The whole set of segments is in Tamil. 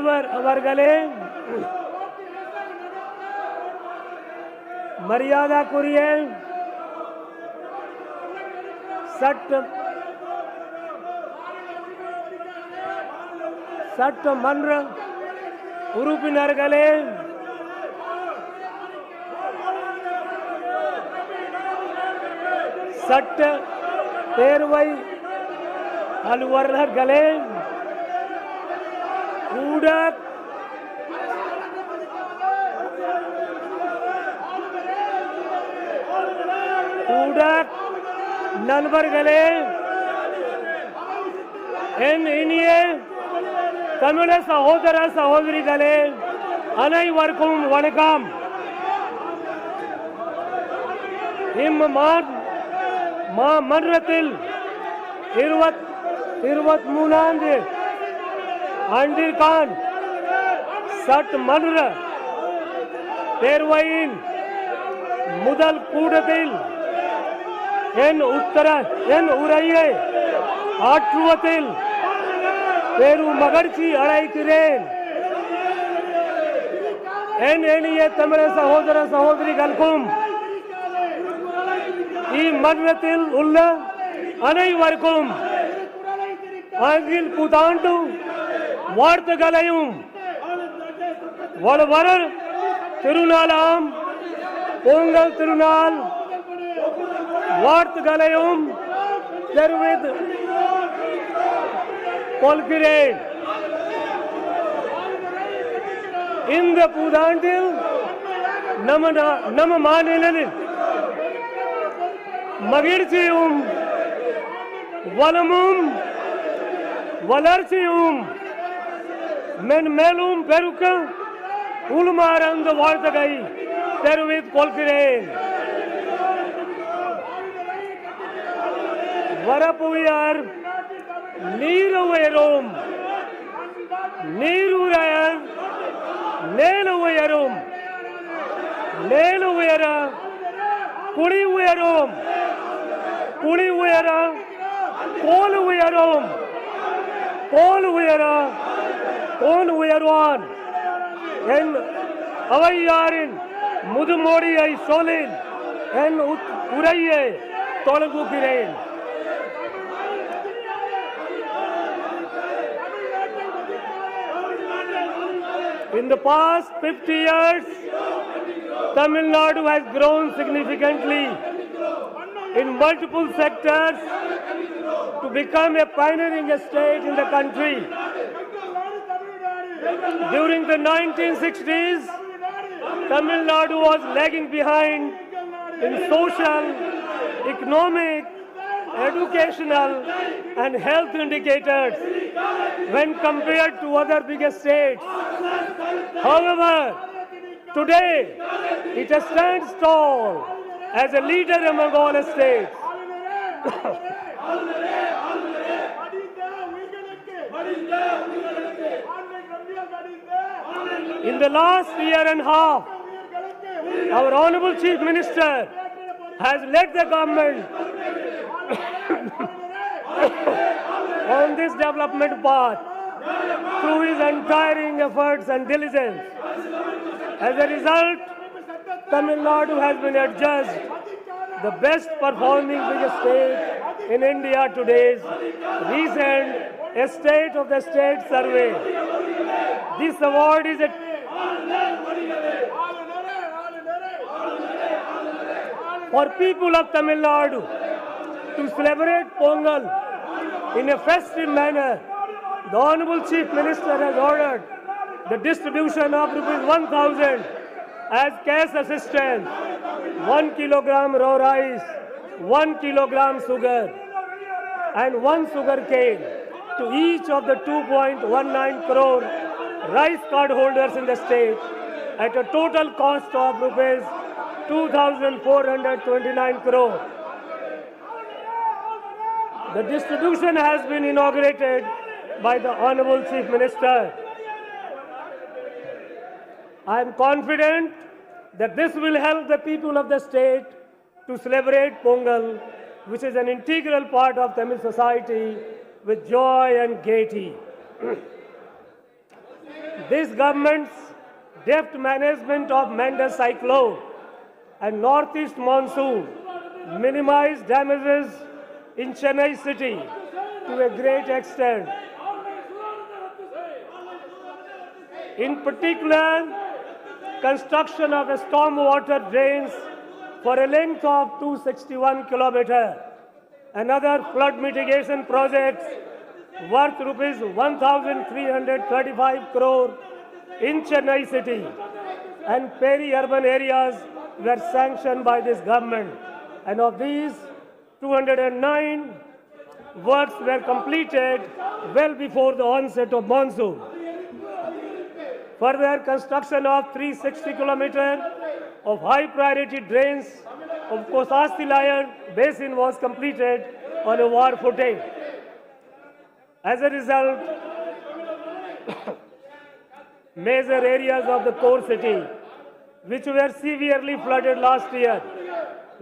நடுவர் அவர்களே, மரியாதைக்குரிய சட்டமன்ற உறுப்பினர்களே, சட்ட பேரவை அலுவலர்களே, நண்பர்களே, என் இனிய தமிழ சகோதர சகோதரிகளே, அனைவருக்கும் வணக்கம். இம்மன்றத்தில் 23ஆம் ஆண்டிற்கான சட்டமன்ற பேரவையின் முதல் கூட்டத்தில் என் உரையை ஆற்றுவதில் பெரும் மகிழ்ச்சி அடைகிறேன். என் இனிய தமிழ சகோதர சகோதரிகளுக்கும் இம்மன்றத்தில் உள்ள அனைவருக்கும் ஆங்கில புத்தாண்டு வாழ்த்துக்களையும் வளவர திருநாளாம் பொங்கல் திருநாள் வாழ்த்துக்களையும் தெரிவித்துக் கொள்கிறேன். இந்த புத்தாண்டில் நம்ம மாநிலத்தில் மகிழ்ச்சியும் வளமும் வளர்ச்சியும் மென்மேலும் பெருக்க உள்மாறு அந்த வாழ்த்துக்களை தெரிவித்துக் கொள்கிறேன். வரப்புயர் நீர் உயரும், நீர் உயர் நேல் உயரும், நேல் உயர குடி உயரும், குடி உயர கோல் உயரும், கோல் உயர கோல் உயர்வான். என் அவையாரின் முதுமொழியை சொல்லில் என் உரையை தொடங்குகிறேன். In the past 50 years, Tamil Nadu has grown significantly in multiple sectors to become a pioneering state in the country. During the 1960s, Tamil Nadu was lagging behind in social, economic, educational and health indicators when compared to other bigger states. However, today it stands tall as a leader among all states. In the last year and a half, our Honorable Chief Minister has led the government on this development path through his untiring efforts and diligence. As a result, Tamil Nadu has been adjudged the best performing biggest state in India today's recent State of the State survey. This award is for people of Tamil Nadu to celebrate Pongal in a festive manner. The Honorable Chief Minister has ordered the distribution of ₹1,000 as cash assistance, 1 kilogram raw rice, 1 kilogram sugar and 1 sugar cane to each of the 2.19 crore rice card holders in the state at a total cost of rupees 2,429 crore. The distribution has been inaugurated by the Honorable Chief Minister. I am confident that this will help the people of the state to celebrate Pongal, which is an integral part of Tamil society, with joy and gaiety. This government's deft management of Mendes cyclone and northeast monsoon minimized damages in Chennai city to a great extent. In particular, construction of a stormwater drains for a length of 261 kilometers, another flood mitigation projects worth rupees 1,335 crore in Chennai city and peri-urban areas were sanctioned by this government, and of these 209 works were completed well before the onset of monsoon. Further, construction of 360 kilometers of high priority drains of Kosasti basin was completed on a war footing. As a result, major areas of the core city, which were severely flooded last year,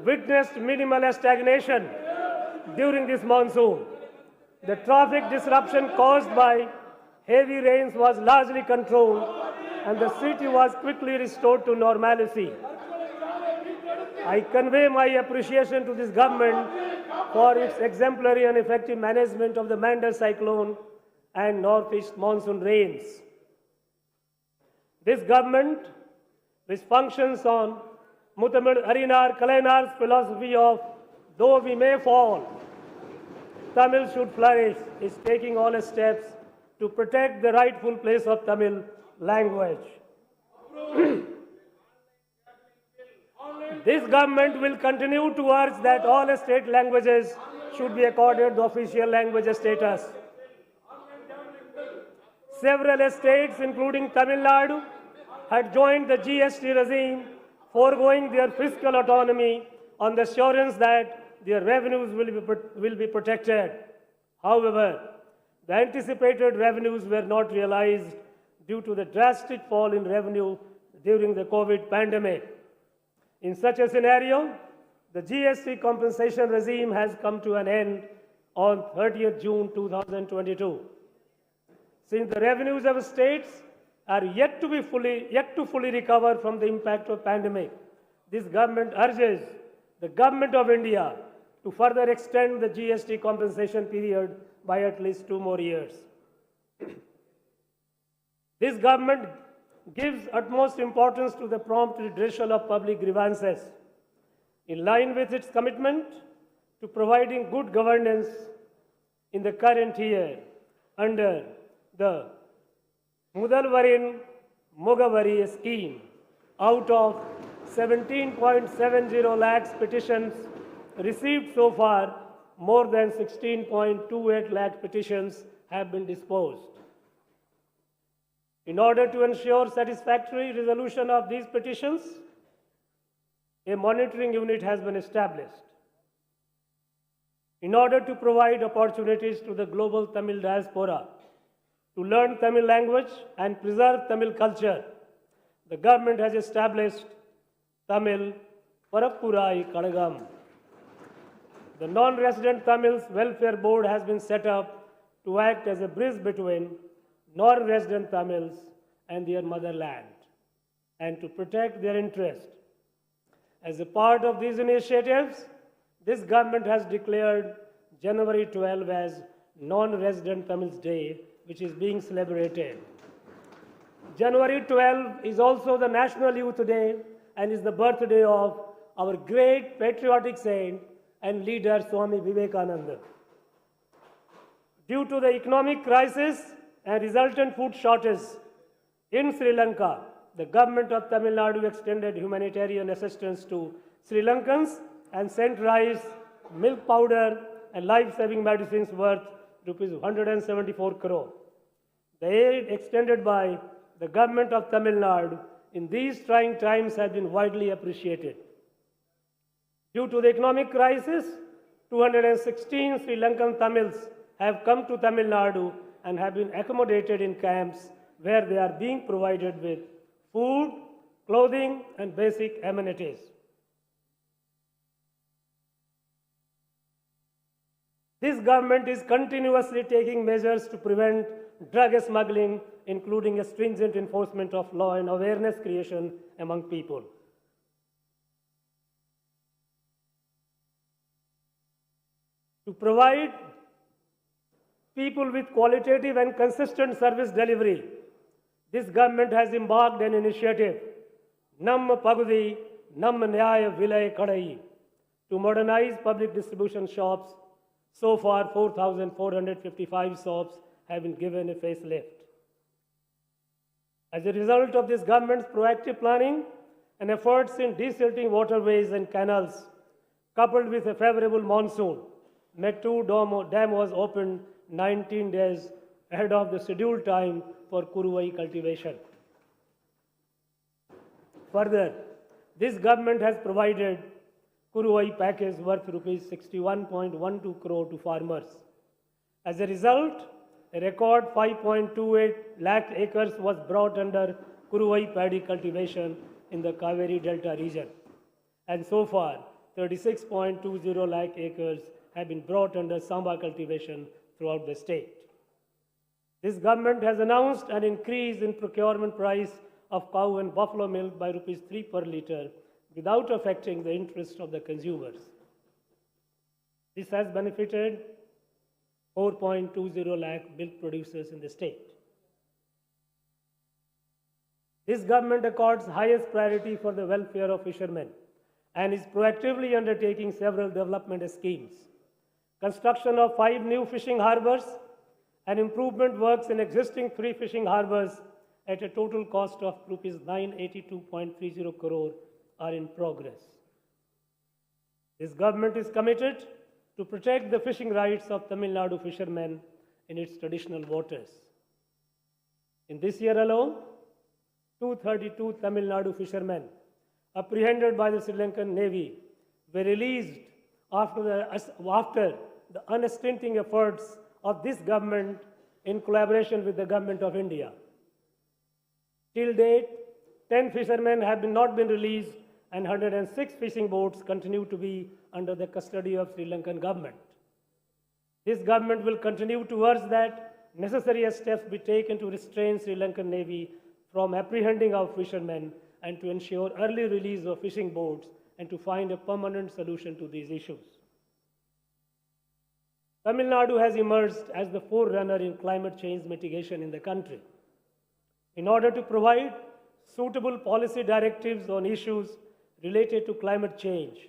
witnessed minimal stagnation during this monsoon. The traffic disruption caused by heavy rains was largely controlled and the city was quickly restored to normalcy. I convey my appreciation to this government for its exemplary and effective management of the Mendes cyclone and northeast monsoon rains. This government, which functions on Mutamil Arinar Kalainar's philosophy of though we may fall, Tamil should flourish, is taking all steps to protect the rightful place of Tamil language. This government will continue to urge that all state languages should be accorded the official language status. Several states, including Tamil Nadu, had joined the GST regime, foregoing their fiscal autonomy on the assurance that their revenues will be protected. However, the anticipated revenues were not realized due to the drastic fall in revenue during the COVID pandemic. In such a scenario, the GST compensation regime has come to an end on 30th June 2022. Since the revenues of states are yet to fully recover from the impact of pandemic, this government urges the Government of India to further extend the GST compensation period by at least 2 more years. This government gives utmost importance to the prompt redressal of public grievances, in line with its commitment to providing good governance in the current year under the Mudalvarin Mugavari scheme. Out of 17.70 lakhs petitions received so far, more than 16.28 lakh petitions have been disposed. In order to ensure satisfactory resolution of these petitions, a monitoring unit has been established. In order to provide opportunities to the global Tamil diaspora to learn Tamil language and preserve Tamil culture, the government has established Tamil Parappurai Kadagam. The non-resident Tamils Welfare Board has been set up to act as a bridge between non-resident Tamils and their motherland and to protect their interest. As a part of these initiatives, this government has declared January 12 as Non-Resident Tamils Day, which is being celebrated. January 12 is also the National Youth Day and is the birthday of our great patriotic saint and leader Swami Vivekananda. Due to the economic crisis and resultant food shortage in Sri Lanka, the government of Tamil Nadu extended humanitarian assistance to Sri Lankans and sent rice, milk powder, and life-saving medicines worth rupees 174 crore. The aid extended by the government of Tamil Nadu in these trying times has been widely appreciated. Due to the economic crisis, 216 Sri Lankan Tamils have come to Tamil Nadu and have been accommodated in camps where they are being provided with food, clothing, and basic amenities. This government is continuously taking measures to prevent drug smuggling including a stringent enforcement of law and awareness creation among people. To provide people with qualitative and consistent service delivery, this government has embarked an initiative, Nam Pagudi, Nam Nyaya Vilay Kadai, to modernize public distribution shops. So far, 4,455 shops have been given a facelift. As a result of this government's proactive planning and efforts in desilting waterways and canals, coupled with a favorable monsoon, Mettu Dam was opened 19 days ahead of the scheduled time for Kuruvai cultivation. Further, this government has provided Kuruvai package worth rupees 61.12 crore to farmers. As a result, a record 5.28 lakh acres was brought under Kuruvai paddy cultivation in the Kaveri Delta region. And so far, 36.20 lakh acres have been brought under Samba cultivation throughout the state. This government has announced an increase in procurement price of cow and buffalo milk by rupees 3 per litre without affecting the interest of the consumers. This has benefited 4.20 lakh milk producers in the state. This government accords highest priority for the welfare of fishermen and is proactively undertaking several development schemes. Construction of 5 new fishing harbors and improvement works in existing 3 fishing harbors at a total cost of rupees 982.30 crore are in progress. This government is committed to protect the fishing rights of Tamil Nadu fishermen in its traditional waters. In this year alone, 232 Tamil Nadu fishermen apprehended by the Sri Lankan Navy were released after the unstinting efforts of this government in collaboration with the government of India. Till date, 10 fishermen have not been released and 106 fishing boats continue to be under the custody of Sri Lankan government. This government will continue to urge that necessary steps be taken to restrain Sri Lankan Navy from apprehending our fishermen and to ensure early release of fishing boats and to find a permanent solution to these issues. Tamil Nadu has emerged as the forerunner in climate change mitigation in the country. In order to provide suitable policy directives on issues related to climate change,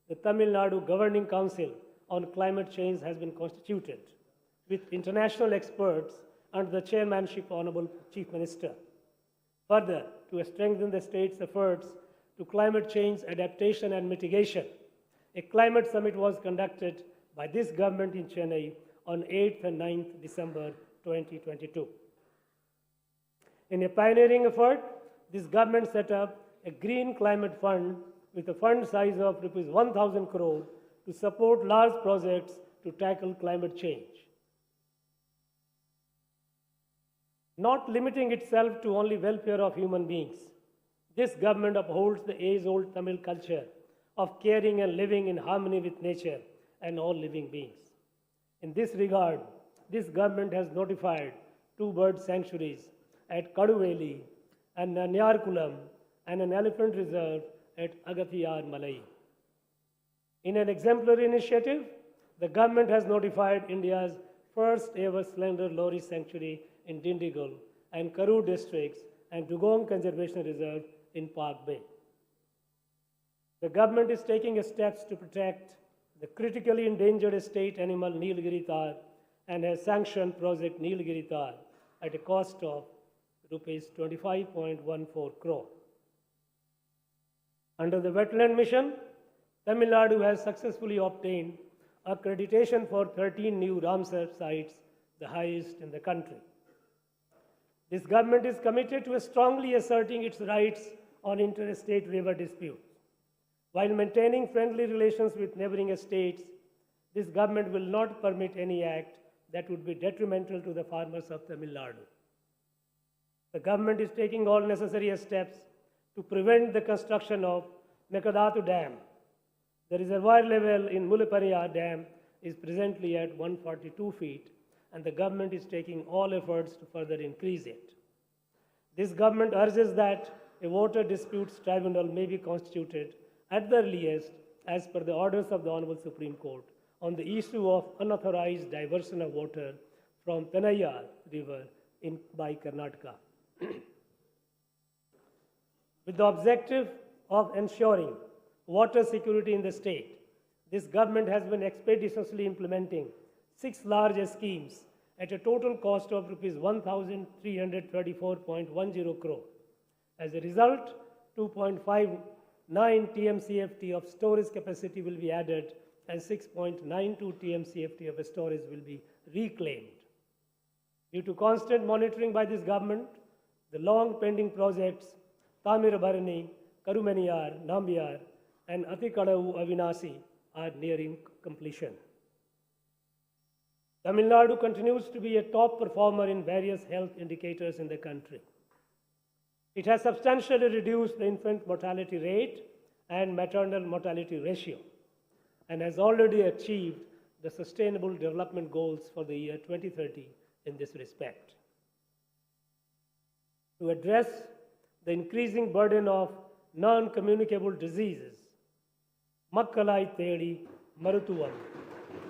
the Tamil Nadu Governing Council on Climate Change has been constituted with international experts under the chairmanship of Honorable Chief Minister. Further, to strengthen the state's efforts to climate change adaptation and mitigation, a climate summit was conducted by this government in Chennai on 8th and 9th December 2022. In a pioneering effort, this government set up a green climate fund with a fund size of rupees 1,000 crore to support large projects to tackle climate change. Not limiting itself to only welfare of human beings, this government upholds the age-old Tamil culture of caring and living in harmony with nature and all living beings. In this regard, this government has notified 2 bird sanctuaries at Kaduveli and Nanyarkulam and an elephant reserve at Agathiyar Malai. In an exemplary initiative, the government has notified India's first ever slender lorry sanctuary in Dindigul and Karur districts and Dugong Conservation Reserve in Park Bay. The government is taking steps to protect the critically endangered state animal Nilgiri Tar and has sanctioned project Nilgiri Tar at a cost of rupees 25.14 crore. Under the wetland mission, Tamil Nadu has successfully obtained accreditation for 13 new Ramsar sites, the highest in the country. This government is committed to strongly asserting its rights on interstate river disputes. While maintaining friendly relations with neighboring states, this government will not permit any act that would be detrimental to the farmers of Tamil Nadu. The government is taking all necessary steps to prevent the construction of Mekadatu Dam. The reservoir level in Mullaperiyar Dam is presently at 142 feet, and the government is taking all efforts to further increase it. This government urges that a water disputes tribunal may be constituted at the earliest as per the orders of the Honorable Supreme Court on the issue of unauthorized diversion of water from Penayar River by Karnataka. With the objective of ensuring water security in the state, this government has been expeditiously implementing 6 large schemes at a total cost of Rs 1,334.10 crore. As a result, 2.59 TMCFT of storage capacity will be added and 6.92 TMCFT of storage will be reclaimed. Due to constant monitoring by this government, the long pending projects Tamilnadu, Karumaniyar, Nambiyar, and Atikadavu Avinasi are nearing completion. Tamil Nadu continues to be a top performer in various health indicators in the country. It has substantially reduced the infant mortality rate and maternal mortality ratio and has already achieved the Sustainable Development Goals for the year 2030 in this respect. To address the increasing burden of non-communicable diseases, Makkalai Thedi Maruthuvam,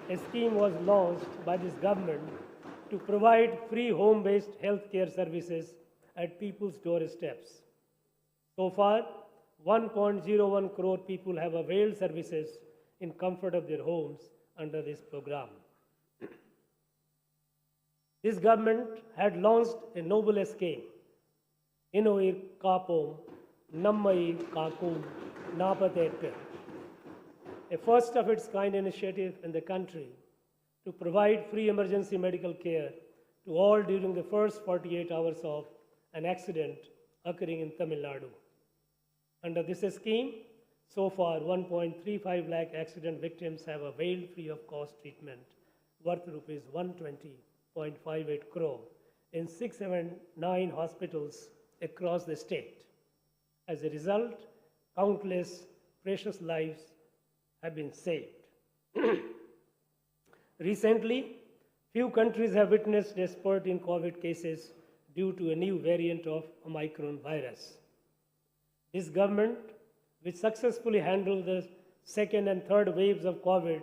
a scheme was launched by this government to provide free home-based healthcare services at people's doorsteps. So far, 1.01 crore people have availed services in comfort of their homes under this program. This government had launched a noble scheme, Inuir Kapom, Nammai Kakum, Napatetter, a first of its kind initiative in the country to provide free emergency medical care to all during the first 48 hours of an accident occurring in Tamil Nadu. Under this scheme, so far 1.35 lakh accident victims have availed free of cost treatment worth Rs 120.58 crore in 679 hospitals across the state. As a result, countless precious lives have been saved. Recently, few countries have witnessed a spurt in COVID cases due to a new variant of Omicron virus. This government, which successfully handled the second and third waves of COVID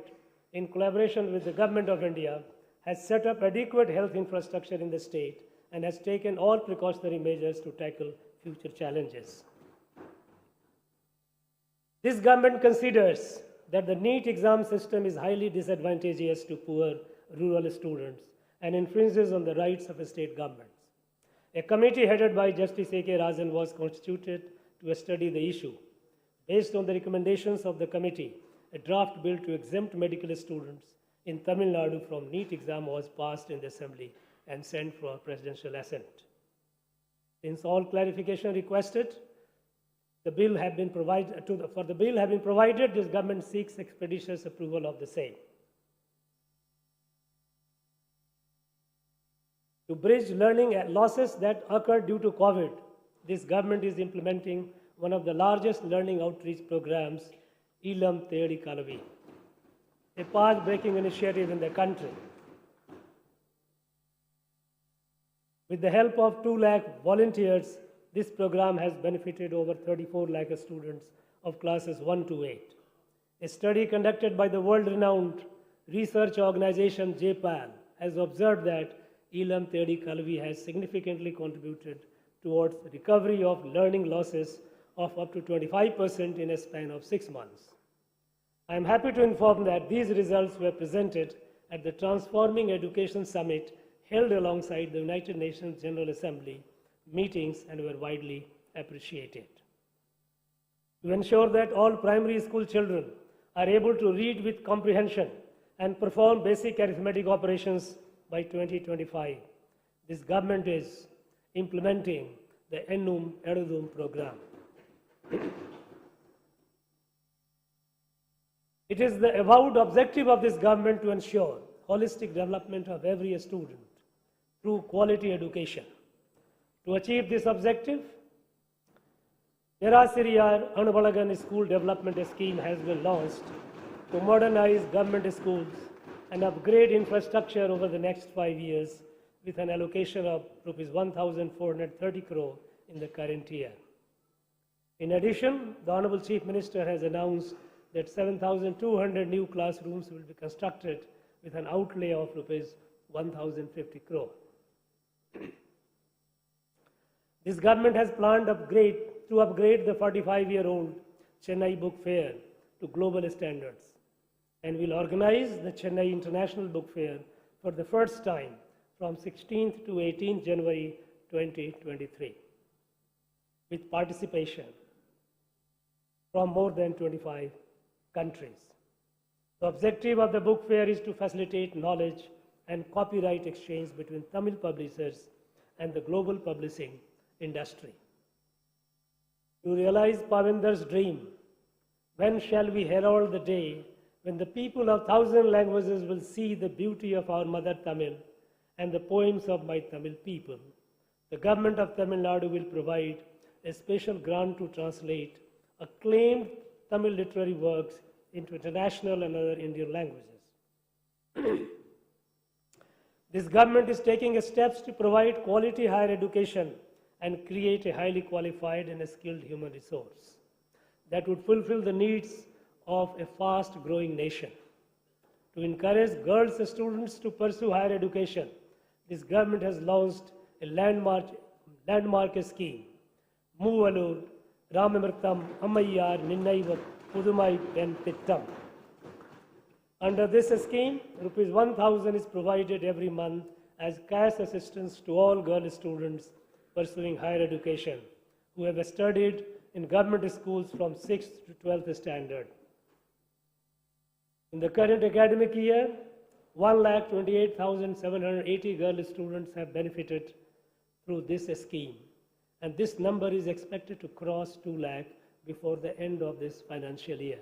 in collaboration with the Government of India, has set up adequate health infrastructure in the state and has taken all precautionary measures to tackle future challenges. This government considers that the NEET exam system is highly disadvantageous to poor rural students and infringes on the rights of state governments. A committee headed by Justice A.K. Rajan was constituted to study the issue. Based on the recommendations of the committee, a draft bill to exempt medical students in Tamil Nadu from NEET exam was passed in the Assembly and sent for presidential assent. Since all clarification requested, the bill have been provided this government seeks expeditious approval of the same. To bridge learning losses that occurred due to COVID, this government is implementing one of the largest learning outreach programs, Ilam Thedi Kalavi, a path-breaking initiative in the country. With the help of 2 lakh volunteers, this program has benefited over 34 lakh students of classes 1 to 8. A study conducted by the world-renowned research organization JPAL has observed that Ilam Thedi Kalavi has significantly contributed towards recovery of learning losses of up to 25% in a span of 6 months. I am happy to inform that these results were presented at the Transforming Education Summit held alongside the United Nations General Assembly meetings and were widely appreciated. To ensure that all primary school children are able to read with comprehension and perform basic arithmetic operations by 2025, this government is implementing the Ennum Edudum program. It is the avowed objective of this government to ensure holistic development of every student through quality education. To achieve this objective, Nerasiriyar Anubalagan School Development Scheme has been launched to modernize government schools and upgrade infrastructure over the next 5 years with an allocation of Rs 1,430 crore in the current year. In addition, the Honorable Chief Minister has announced that 7,200 new classrooms will be constructed with an outlay of Rs 1,050 crore. This government has planned to upgrade the 45-year-old Chennai Book Fair to global standards and will organize the Chennai International Book Fair for the first time from 16th to 18th January 2023 with participation from more than 25 countries. The objective of the book fair is to facilitate knowledge and copyright exchange between Tamil publishers and the global publishing industry. To realize Pavinder's dream, when shall we herald the day when the people of 1,000 languages will see the beauty of our mother Tamil and the poems of my Tamil people? The government of Tamil Nadu will provide a special grant to translate acclaimed Tamil literary works into international and other Indian languages. This government is taking steps to provide quality higher education and create a highly qualified and skilled human resource that would fulfill the needs of a fast-growing nation. To encourage girls students to pursue higher education, this government has launched a landmark scheme, Moovalur, Ramamirtham, Ammayyar, Ninnaiva, Pudumai, and Tittam. Under this scheme, Rs 1,000 is provided every month as cash assistance to all girl students pursuing higher education who have studied in government schools from 6th to 12th standard. In the current academic year, 1,28,780 girl students have benefited through this scheme, and this number is expected to cross 2 lakh before the end of this financial year.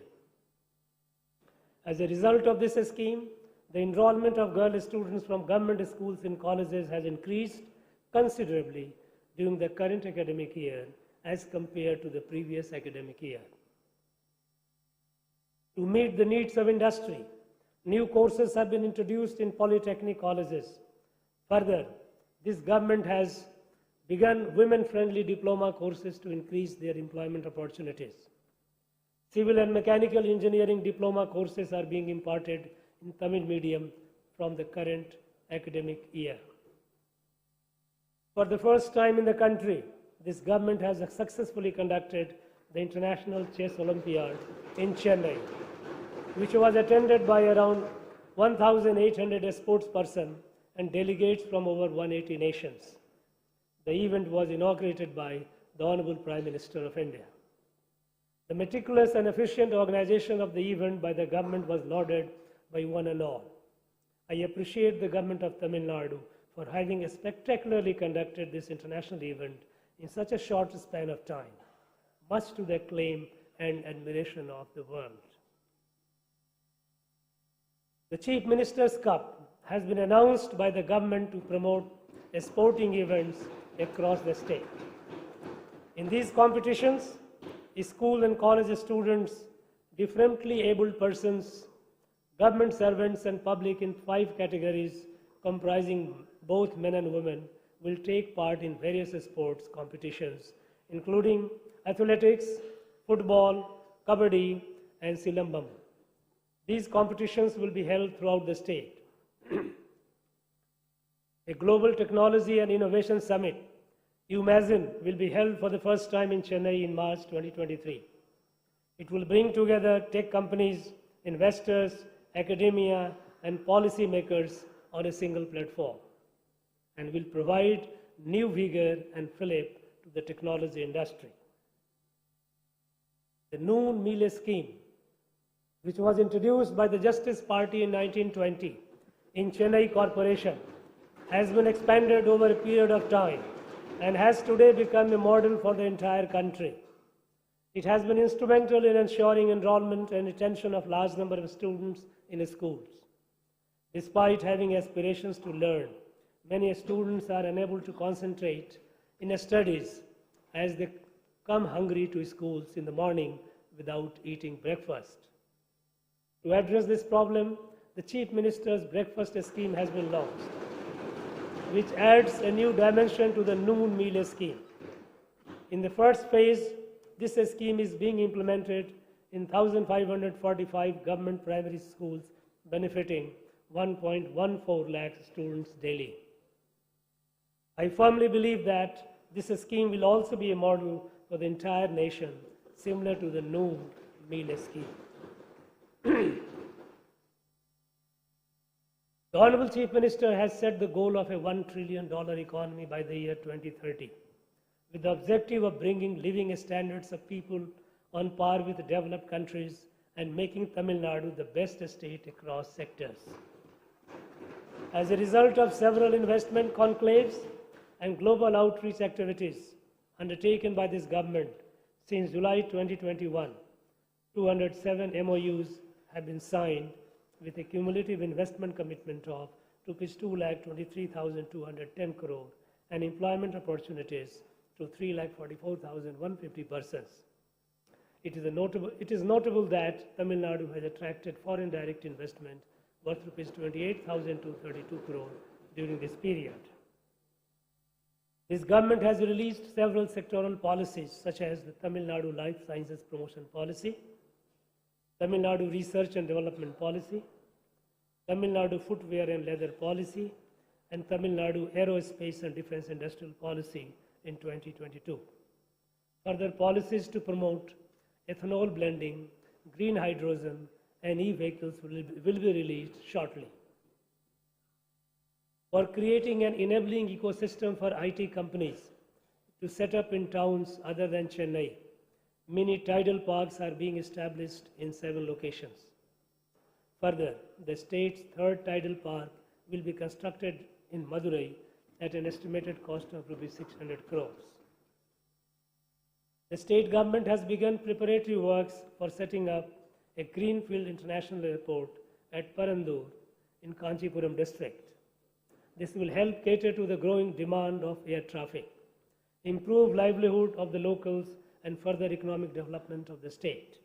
As a result of this scheme, the enrollment of girl students from government schools and colleges has increased considerably during the current academic year as compared to the previous academic year. To meet the needs of industry, new courses have been introduced in polytechnic colleges. Further, this government has begun women-friendly diploma courses to increase their employment opportunities. Civil and mechanical engineering diploma courses are being imparted in Tamil medium from the current academic year. For the first time in the country, this government has successfully conducted the International Chess Olympiad in Chennai, which was attended by around 1,800 sportspersons and delegates from over 180 nations. The event was inaugurated by the Honorable Prime Minister of India. The meticulous and efficient organization of the event by the government was lauded by one and all. I appreciate the government of Tamil Nadu for having spectacularly conducted this international event in such a short span of time, much to the acclaim and admiration of the world. The Chief Minister's Cup has been announced by the government to promote sporting events across the state. In these competitions, school and college students, differently abled persons, government servants and public in 5 categories comprising both men and women will take part in various sports competitions, including athletics, football, kabaddi, and silambam. These competitions will be held throughout the state. A Global Technology and Innovation Summit, UMAZIN, will be held for the first time in Chennai in March 2023. It will bring together tech companies, investors, academia, and policymakers on a single platform, and will provide new vigor and fillip to the technology industry. The Noon Meal Scheme, which was introduced by the Justice Party in 1920 in Chennai Corporation, has been expanded over a period of time and has today become a model for the entire country. It has been instrumental in ensuring enrollment and retention of large number of students in schools. Despite having aspirations to learn, many students are unable to concentrate in studies as they come hungry to schools in the morning without eating breakfast. To address this problem, the Chief Minister's breakfast scheme has been launched, which adds a new dimension to the noon meal scheme. In the first phase, this scheme is being implemented in 1,545 government primary schools, benefiting 1.14 lakh students daily. I firmly believe that this scheme will also be a model for the entire nation, similar to the noon meal scheme. The Honorable Chief Minister has set the goal of a $1 trillion economy by the year 2030, with the objective of bringing living standards of people on par with developed countries and making Tamil Nadu the best state across sectors. As a result of several investment conclaves and global outreach activities undertaken by this government since July 2021, 207 MOUs have been signed with a cumulative investment commitment of Rs 2,23,210 crore and employment opportunities to 3,44,150 persons. It is notable that Tamil Nadu has attracted foreign direct investment worth Rs 28,232 crore during this period. This government has released several sectoral policies such as the Tamil Nadu Life Sciences Promotion Policy, Tamil Nadu Research and Development Policy, Tamil Nadu Footwear and Leather Policy, and Tamil Nadu Aerospace and Defense Industrial Policy in 2022. Further policies to promote ethanol blending, green hydrogen, and e-vehicles will be released shortly. For creating an enabling ecosystem for IT companies to set up in towns other than Chennai, mini tidal parks are being established in 7 locations. Further, the state's third tidal park will be constructed in Madurai at an estimated cost of Rs 600 crores. The state government has begun preparatory works for setting up a greenfield international airport at Parandur in Kanchipuram district. This will help cater to the growing demand of air traffic, improve livelihood of the locals, and further economic development of the state.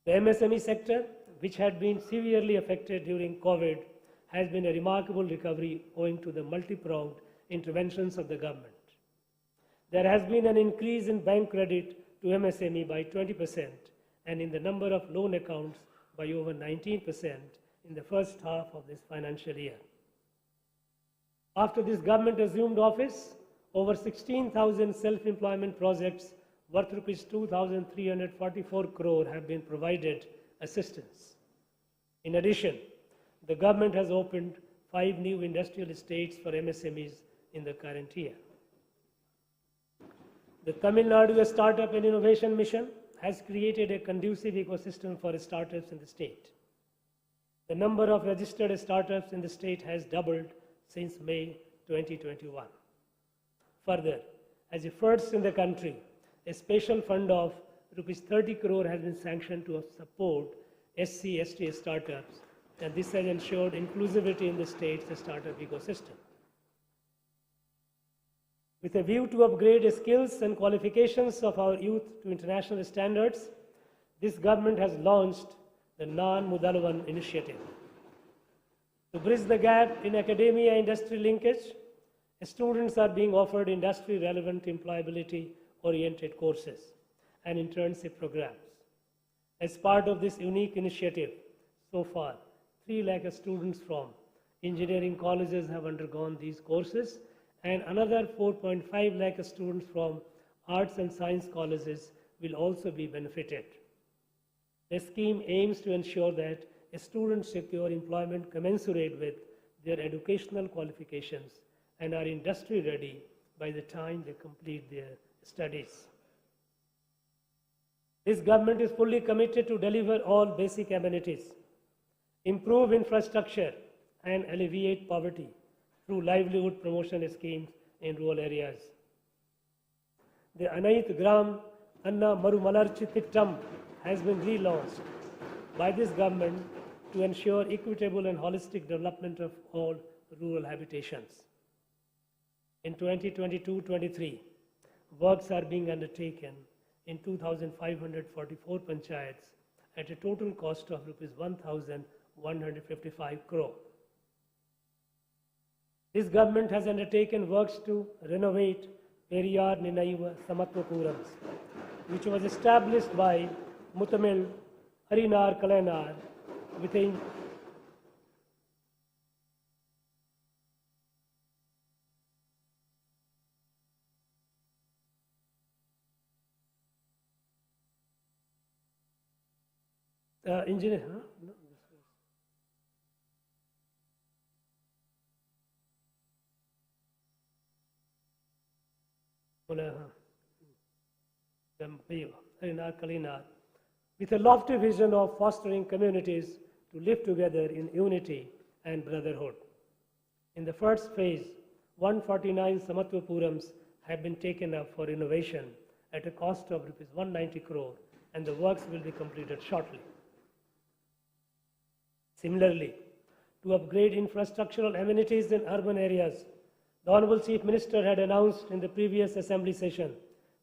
The MSME sector, which had been severely affected during COVID, has been a remarkable recovery owing to the multi-pronged interventions of the government. There has been an increase in bank credit to MSME by 20% and in the number of loan accounts by over 19% in the first half of this financial year. After this government assumed office, over 16,000 self-employment projects worth Rs 2,344 crore have been provided assistance. In addition, the government has opened 5 new industrial estates for MSMEs in the current year. The Tamil Nadu Startup and Innovation Mission has created a conducive ecosystem for startups in the state. The number of registered startups in the state has doubled since May 2021. Further, as a first in the country, a special fund of Rs 30 crore has been sanctioned to support SC/ST startups, and this has ensured inclusivity in the state's startup ecosystem. With a view to upgrade the skills and qualifications of our youth to international standards, this government has launched the Non-Mudalavan initiative. To bridge the gap in academia-industry linkage, students are being offered industry-relevant employability-oriented courses and internship programs. As part of this unique initiative, so far, 3 lakh students from engineering colleges have undergone these courses, and another 4.5 lakh students from arts and science colleges will also be benefited. The scheme aims to ensure that students secure employment commensurate with their educational qualifications and are industry ready by the time they complete their studies. This government is fully committed to deliver all basic amenities, improve infrastructure, and alleviate poverty through livelihood promotion schemes in rural areas. The Anaith Gram Anna Marumalarchi Tittam has been relaunched by this government to ensure equitable and holistic development of all rural habitations. In 2022-23, works are being undertaken in 2,544 panchayats at a total cost of rupees 1,155 crore. This government has undertaken works to renovate Periyar Ninaiva Samatwapurams, which was established by Mutamil Harinar Kalanar within engineer. Huh? No, with a lofty vision of fostering communities to live together in unity and brotherhood. In the first phase, 149 Samatwapurams have been taken up for renovation at a cost of rupees 190 crore, and the works will be completed shortly. Similarly, to upgrade infrastructural amenities in urban areas, the Honorable Chief Minister had announced in the previous Assembly session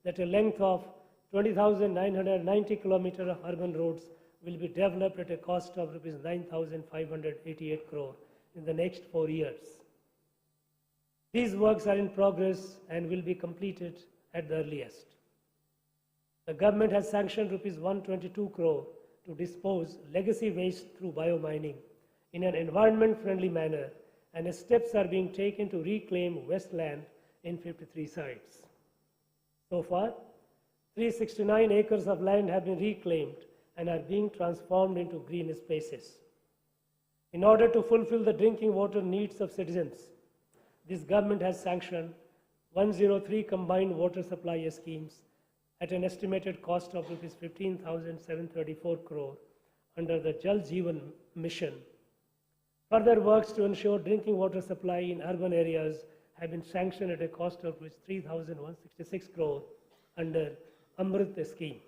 that a length of 20,990 kilometers of urban roads will be developed at a cost of rupees 9,588 crore in the next 4 years. These works are in progress and will be completed at the earliest. The government has sanctioned rupees 122 crore to dispose legacy waste through biomining in an environment-friendly manner, and steps are being taken to reclaim wasteland in 53 sites. So far, 369 acres of land have been reclaimed and are being transformed into green spaces. In order to fulfill the drinking water needs of citizens, this government has sanctioned 103 combined water supply schemes at an estimated cost of rupees 15,734 crore under the Jal Jeevan mission. Further works to ensure drinking water supply in urban areas have been sanctioned at a cost of 3,166 crore under Amrit scheme.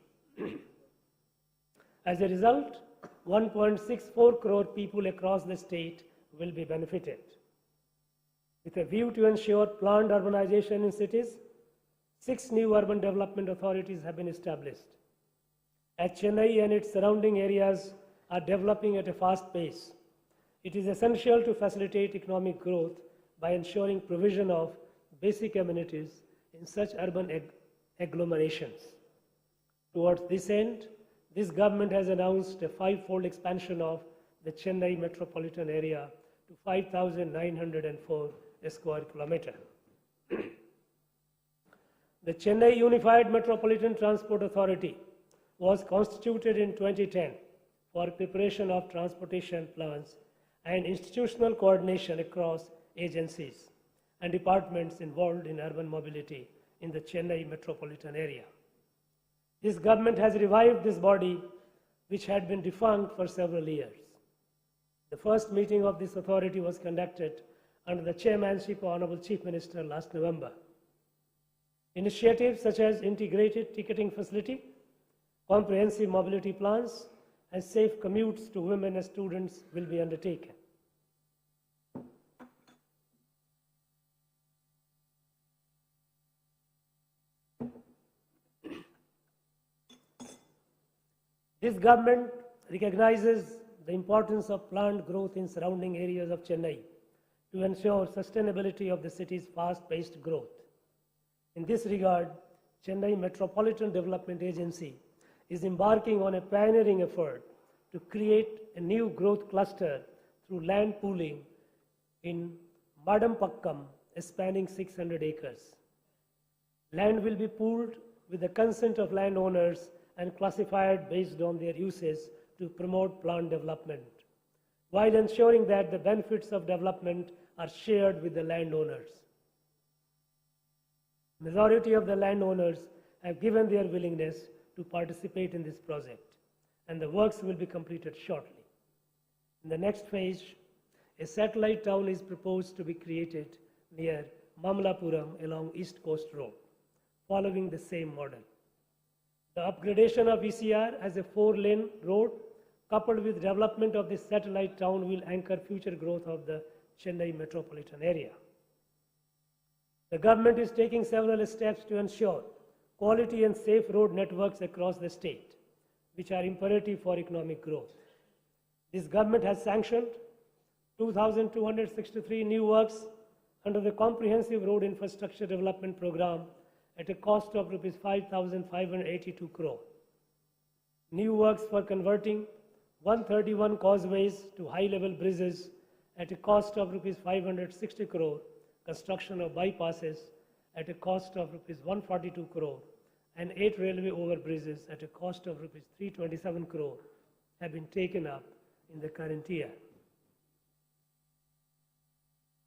As a result, 1.64 crore people across the state will be benefited. With a view to ensure planned urbanization in cities, 6 new urban development authorities have been established. As Chennai and its surrounding areas are developing at a fast pace, it is essential to facilitate economic growth by ensuring provision of basic amenities in such urban agglomerations. Towards this end, this government has announced a 5-fold expansion of the Chennai metropolitan area to 5,904 square kilometers. The Chennai Unified Metropolitan Transport Authority was constituted in 2010 for preparation of transportation plans and institutional coordination across agencies and departments involved in urban mobility in the Chennai metropolitan area. This government has revived this body, which had been defunct for several years. The first meeting of this authority was conducted under the chairmanship of Honorable Chief Minister last November. Initiatives such as integrated ticketing facility, comprehensive mobility plans, and safe commutes to women and students will be undertaken. This government recognizes the importance of planned growth in surrounding areas of Chennai to ensure sustainability of the city's fast-paced growth. In this regard, Chennai Metropolitan Development Agency is embarking on a pioneering effort to create a new growth cluster through land pooling in Madampakkam, spanning 600 acres. Land will be pooled with the consent of landowners and classified based on their uses to promote planned development, while ensuring that the benefits of development are shared with the landowners. Majority of the landowners have given their willingness to participate in this project, and the works will be completed shortly. In the next phase, a satellite town is proposed to be created near Mamlapuram along East Coast Road, following the same model. The upgradation of ECR as a 4-lane road, coupled with development of this satellite town, will anchor future growth of the Chennai metropolitan area. The government is taking several steps to ensure quality and safe road networks across the state. which are imperative for economic growth. This government has sanctioned 2,263 new works under the Comprehensive Road Infrastructure Development Program at a cost of Rs 5,582 crore. New works for converting 131 causeways to high-level bridges at a cost of Rs 560 crore, construction of bypasses at a cost of Rs 142 crore, and 8 railway overbridges at a cost of Rs 327 crore have been taken up in the current year.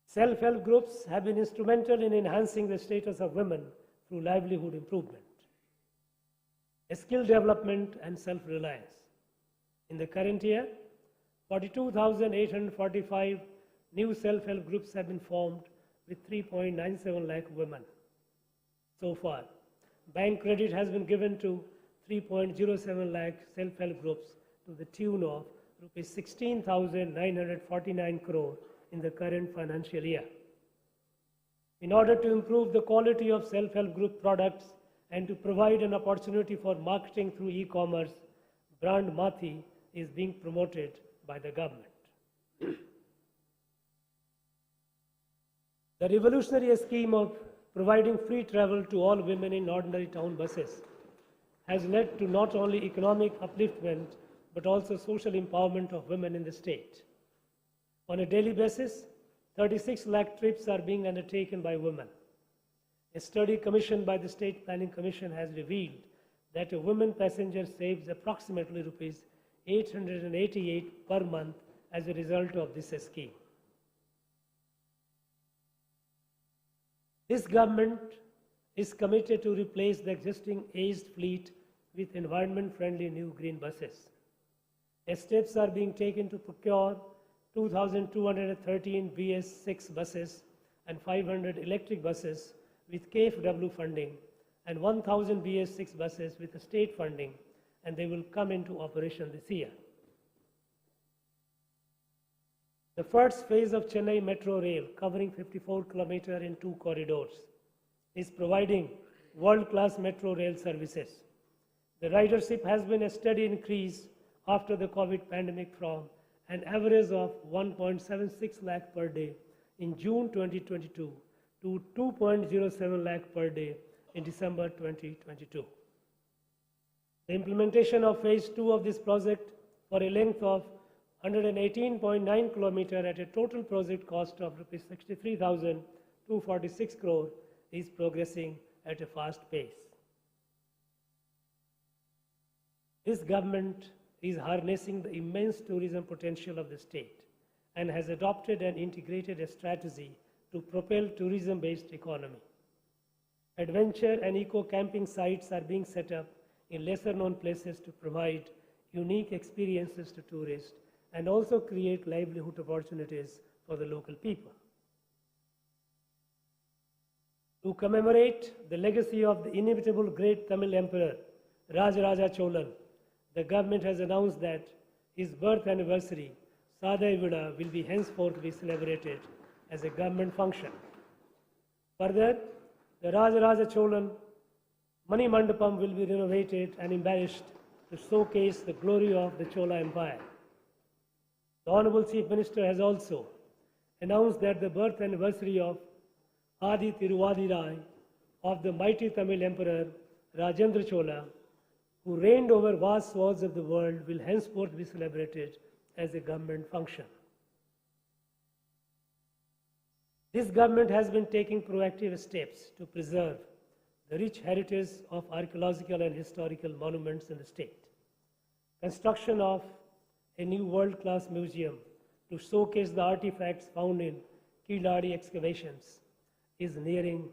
Self-help groups have been instrumental in enhancing the status of women through livelihood improvement, skill development, and self-reliance. In the current year, 42,845 new self-help groups have been formed with 3.97 lakh women. So far, bank credit has been given to 3.07 lakh self-help groups to the tune of Rs 16,949 crore in the current financial year. In order to improve the quality of self-help group products and to provide an opportunity for marketing through e-commerce, brand Mathi is being promoted by the government. The revolutionary scheme of providing free travel to all women in ordinary town buses has led to not only economic upliftment but also social empowerment of women in the state. On a daily basis, 36 lakh trips are being undertaken by women. A study commissioned by the State Planning Commission has revealed that a woman passenger saves approximately Rs 888 per month as a result of this scheme. This government is committed to replace the existing aged fleet with environment-friendly new green buses. Steps are being taken to procure 2,213 BS6 buses and 500 electric buses with KfW funding and 1,000 BS6 buses with state funding, and they will come into operation this year. The first phase of Chennai Metro Rail, covering 54 kilometers in 2 corridors, is providing world-class metro rail services. The ridership has been a steady increase after the COVID pandemic from an average of 1.76 lakh per day in June 2022 to 2.07 lakh per day in December 2022. The implementation of phase 2 of this project for a length of 118.9 kilometers at a total project cost of Rs 63,246 crore is progressing at a fast pace. This government is harnessing the immense tourism potential of the state and has adopted and integrated a strategy to propel tourism-based economy. Adventure and eco-camping sites are being set up in lesser-known places to provide unique experiences to tourists and also create livelihood opportunities for the local people. To commemorate the legacy of the inimitable great Tamil Emperor, Rajaraja Cholan, the government has announced that his birth anniversary, Sadai Vida, will be henceforth be celebrated as a government function. Further, the Rajaraja Cholan Mani Mandapam will be renovated and embellished to showcase the glory of the Chola Empire. The Honorable Chief Minister has also announced that the birth anniversary of Adi Tiruvadirai of the mighty Tamil Emperor Rajendra Chola, who reigned over vast swaths of the world, will henceforth be celebrated as a government function. This government has been taking proactive steps to preserve the rich heritage of archaeological and historical monuments in the state. Construction of a new world-class museum to showcase the artifacts found in Kiladi excavations is nearing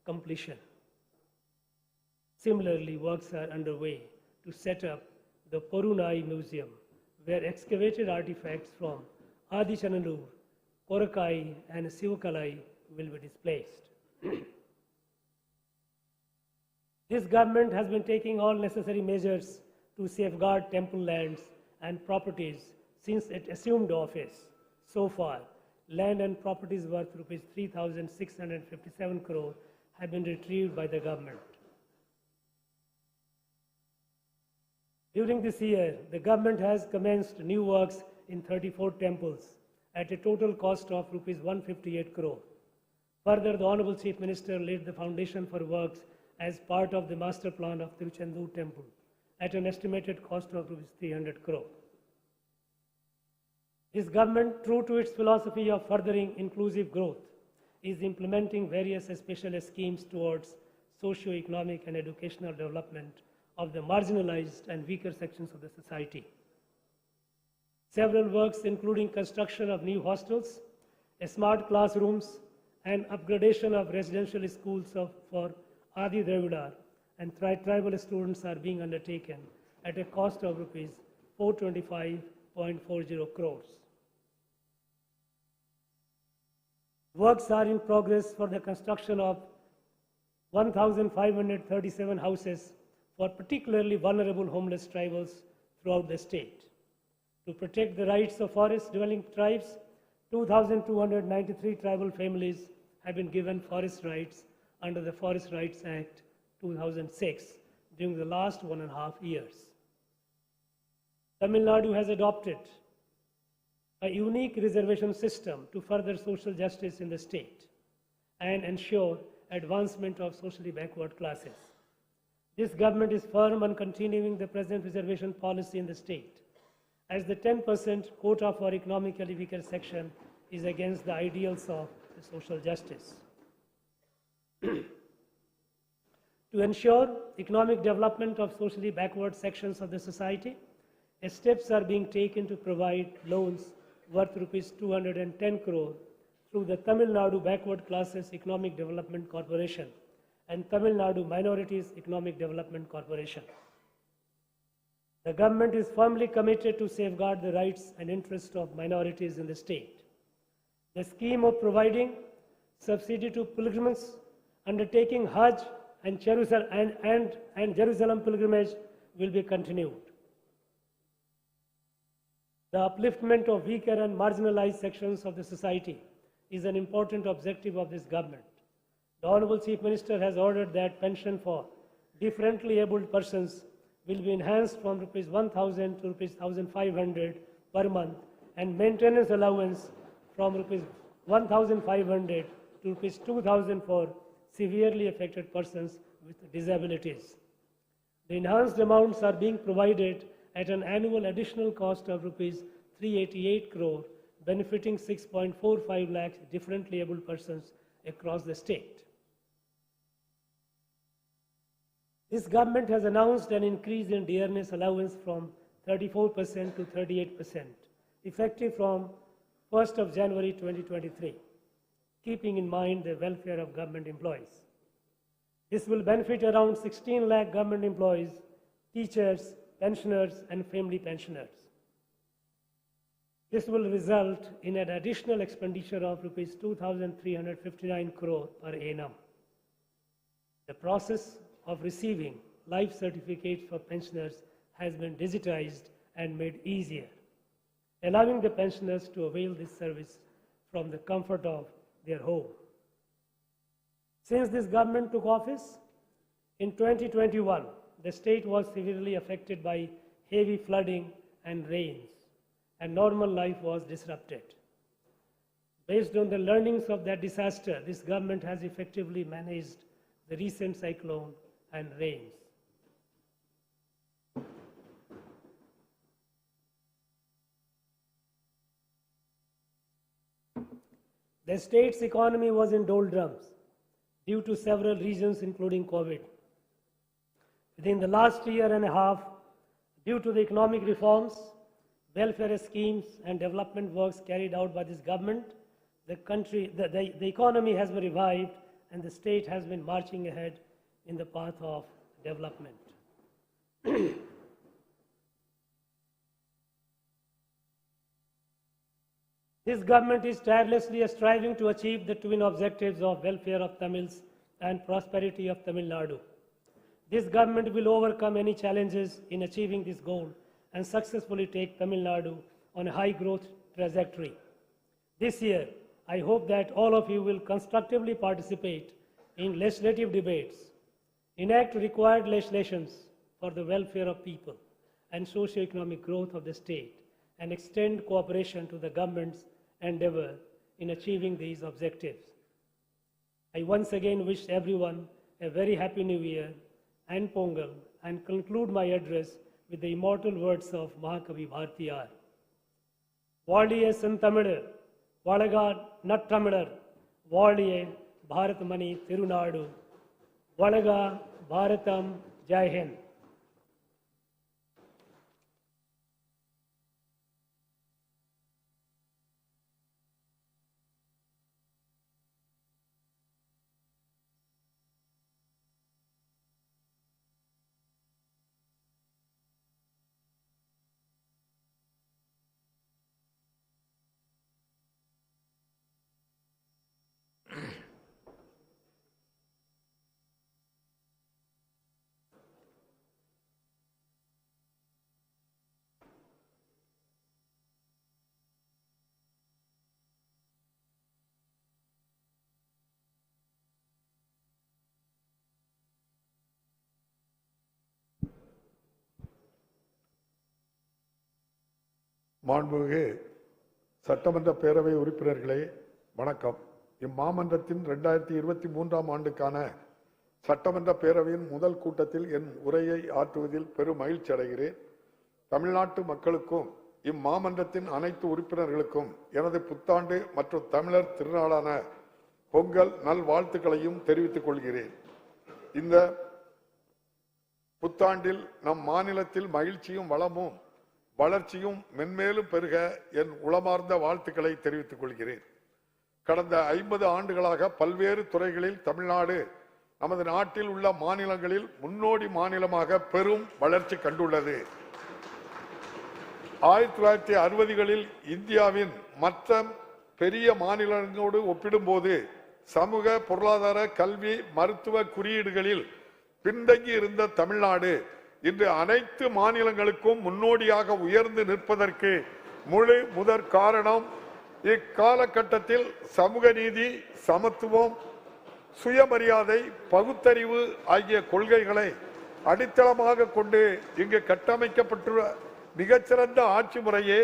completion. Similarly, works are underway to set up the Porunai Museum, where excavated artifacts from Adichanallur, Korakai, and Sivakalai will be displayed. This government has been taking all necessary measures to safeguard temple lands and properties since it assumed office. So far, land and properties worth Rs 3,657 crore have been retrieved by the government. During this year, the government has commenced new works in 34 temples at a total cost of Rs 158 crore. Further, the Honorable Chief Minister laid the foundation for works as part of the master plan of Tiruchendur Temple at an estimated cost of Rs 300 crore. This government, true to its philosophy of furthering inclusive growth, is implementing various special schemes towards socio-economic and educational development of the marginalized and weaker sections of the society. Several works including construction of new hostels, smart classrooms, and upgradation of residential schools for Adi Dravidar and tribal students are being undertaken at a cost of Rs 425.40 crores. Works are in progress for the construction of 1,537 houses for particularly vulnerable homeless tribals throughout the state. To protect the rights of forest-dwelling tribes, 2,293 tribal families have been given forest rights under the Forest Rights Act 2006 during the last 1.5 years. Tamil Nadu has adopted a unique reservation system to further social justice in the state and ensure advancement of socially backward classes. This government is firm on continuing the present reservation policy in the state, as the 10% quota for economically weaker section is against the ideals of social justice. To ensure economic development of socially backward sections of the society, steps are being taken to provide loans worth Rs 210 crore through the Tamil Nadu Backward Classes Economic Development Corporation and Tamil Nadu Minorities Economic Development Corporation. The government is firmly committed to safeguard the rights and interests of minorities in the state. The scheme of providing subsidy to pilgrims undertaking Hajj and Jerusalem pilgrimage will be continued. The upliftment of weaker and marginalized sections of the society is an important objective of this government. The Honorable Chief Minister has ordered that pension for differently abled persons will be enhanced from Rs 1,000 to Rs 1,500 per month and maintenance allowance from Rs 1,500 to Rs 2,000 for severely affected persons with disabilities. The enhanced amounts are being provided at an annual additional cost of Rs 388 crore, benefiting 6.45 lakhs differently abled persons across the state. This government has announced an increase in dearness allowance from 34% to 38%, effective from 1st of January 2023, keeping in mind the welfare of government employees. This will benefit around 16 lakh government employees, teachers, pensioners, and family pensioners. This will result in an additional expenditure of Rs 2,359 crore per annum. The process of receiving life certificates for pensioners has been digitized and made easier, allowing the pensioners to avail this service from the comfort of their home. Since this government took office, in 2021, the state was severely affected by heavy flooding and rains, and normal life was disrupted. Based on the learnings of that disaster, this government has effectively managed the recent cyclone and rains. The state's economy was in doldrums due to several reasons, including COVID. Within the last year and a half, due to the economic reforms, welfare schemes, and development works carried out by this government, the economy has been revived and the state has been marching ahead in the path of development. This government is tirelessly striving to achieve the twin objectives of welfare of Tamils and prosperity of Tamil Nadu. This government will overcome any challenges in achieving this goal and successfully take Tamil Nadu on a high growth trajectory. This year, I hope that all of you will constructively participate in legislative debates, enact required legislations for the welfare of people, and socio-economic growth of the state and extend cooperation to the government's endeavor in achieving these objectives. I once again wish everyone a very happy New Year and Pongal and conclude my address with the immortal words of Mahakavi Bhartiyar. Vaaliye Santamilar, Valaga Nattamilar, Vaaliye Bharatmani Tirunadu, Valaga Bharatam Jai Hind. மாண்புமிகு சட்டமன்ற பேரவை உறுப்பினர்களே வணக்கம். இம்மாமன்றத்தின் 2023ஆம் ஆண்டுக்கான சட்டமன்ற பேரவையின் முதல் கூட்டத்தில் என் உரையை ஆற்றுவதில் பெரும் மகிழ்ச்சி அடைகிறேன். தமிழ்நாட்டு மக்களுக்கும் இம்மாமன்றத்தின் அனைத்து உறுப்பினர்களுக்கும் எனது புத்தாண்டு மற்றும் தமிழர் திருநாளான பொங்கல் நல்வாழ்த்துக்களையும் தெரிவித்துக் கொள்கிறேன். இந்த புத்தாண்டில் நம் மாநிலத்தில் மகிழ்ச்சியும் வளமும் வளர்ச்சியும் மென்மேலும் பெருக என் உளமார்ந்த வாழ்த்துக்களை தெரிவித்துக் கொள்கிறேன். கடந்த 50 ஆண்டுகளாக பல்வேறு துறைகளில் தமிழ்நாடு நமது நாட்டில் உள்ள மாநிலங்களில் முன்னோடி மாநிலமாக பெரும் வளர்ச்சி கண்டுள்ளது. 1960களில் இந்தியாவின் மற்ற பெரிய மாநிலங்களோடு ஒப்பிடும்போது சமூக, பொருளாதார, கல்வி, மருத்துவ குறியீடுகளில் பின்தங்கி இருந்த தமிழ்நாடு இன்று அனைத்து மாநிலங்களுக்கும் முன்னோடியாக உயர்ந்து நிற்பதற்கு முதற் காரணம் இக்காலகட்டத்தில் சமூக நீதி, சமத்துவம், சுயமரியாதை, பகுத்தறிவு ஆகிய கொள்கைகளை அடித்தளமாக கொண்டு இங்கு கட்டமைக்கப்பட்டுள்ள மிகச்சிறந்த ஆட்சி முறையே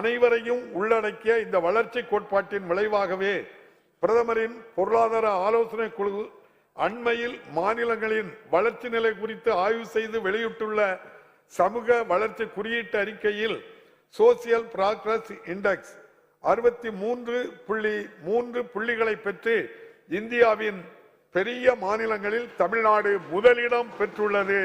அனைவரையும் உள்ளடக்கிய இந்த வளர்ச்சி கோட்பாட்டின் விளைவாகவே பிரதமரின் பொருளாதார ஆலோசனை குழு அண்மையில் மாநிலங்களின் வளர்ச்சி நிலை குறித்து ஆய்வு செய்து வெளியிட்டுள்ள சமூக வளர்ச்சி குறியீட்டு அறிக்கையில் சோசியல் ப்ராக்ரஸ் இண்டெக்ஸ் 63.3 புள்ளிகளை பெற்று இந்தியாவின் பெரிய மாநிலங்களில் தமிழ்நாடு முதலிடம் பெற்றுள்ளது.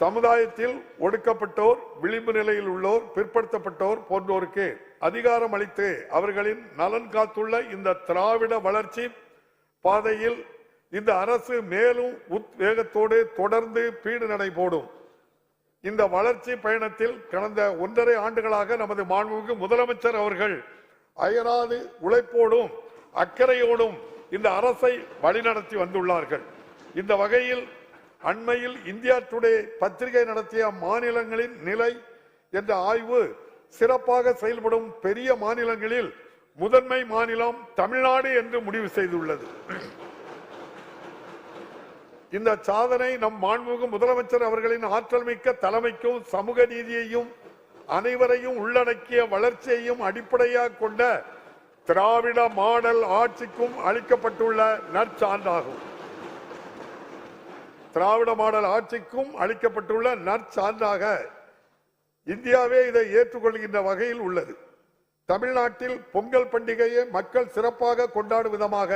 சமுதாயத்தில் ஒடுக்கப்பட்டோர், விளிம்பு நிலையில் உள்ளோர், பிற்படுத்தப்பட்டோர் போன்றோருக்கு அதிகாரம் அளித்து அவர்களின் நலன் காத்துள்ள இந்த திராவிட வளர்ச்சி பாதையில் இந்த அரசு மேலும் உத்வேகத்தோடு தொடர்ந்து பீடு நடை போடும். இந்த வளர்ச்சி பயணத்தில் கடந்த 1.5 ஆண்டுகளாக நமது மாண்புமிகு முதலமைச்சர் அவர்கள் அயராது உழைப்போடும் அக்கறையோடும் இந்த அரசை வழிநடத்தி வந்துள்ளார்கள். இந்த வகையில் அண்மையில் இந்தியா டுடே பத்திரிகை நடத்திய மாநிலங்களின் நிலை என்ற ஆய்வு சிறப்பாக செயல்படும் பெரிய மாநிலங்களில் முதன்மை மாநிலம் தமிழ்நாடு என்று முடிவு செய்துள்ளது. இந்த சாதனை நம் மாண்புமிகு முதலமைச்சர் அவர்களின் ஆற்றல் மிக்க தலைமைக்கும் சமூக நீதியையும் அனைவரையும் உள்ளடக்கிய வளர்ச்சியையும் அடிப்படையாக கொண்ட திராவிட மாடல் ஆட்சிக்கும் அளிக்கப்பட்டுள்ள நற்சான்றாகும். திராவிட மாடல் ஆட்சிக்கும் அளிக்கப்பட்டுள்ள நற்சான்றாக இந்தியாவே இதை ஏற்றுக்கொள்கின்ற வகையில் உள்ளது. தமிழ்நாட்டில் பொங்கல் பண்டிகையை மக்கள் சிறப்பாக கொண்டாடும் விதமாக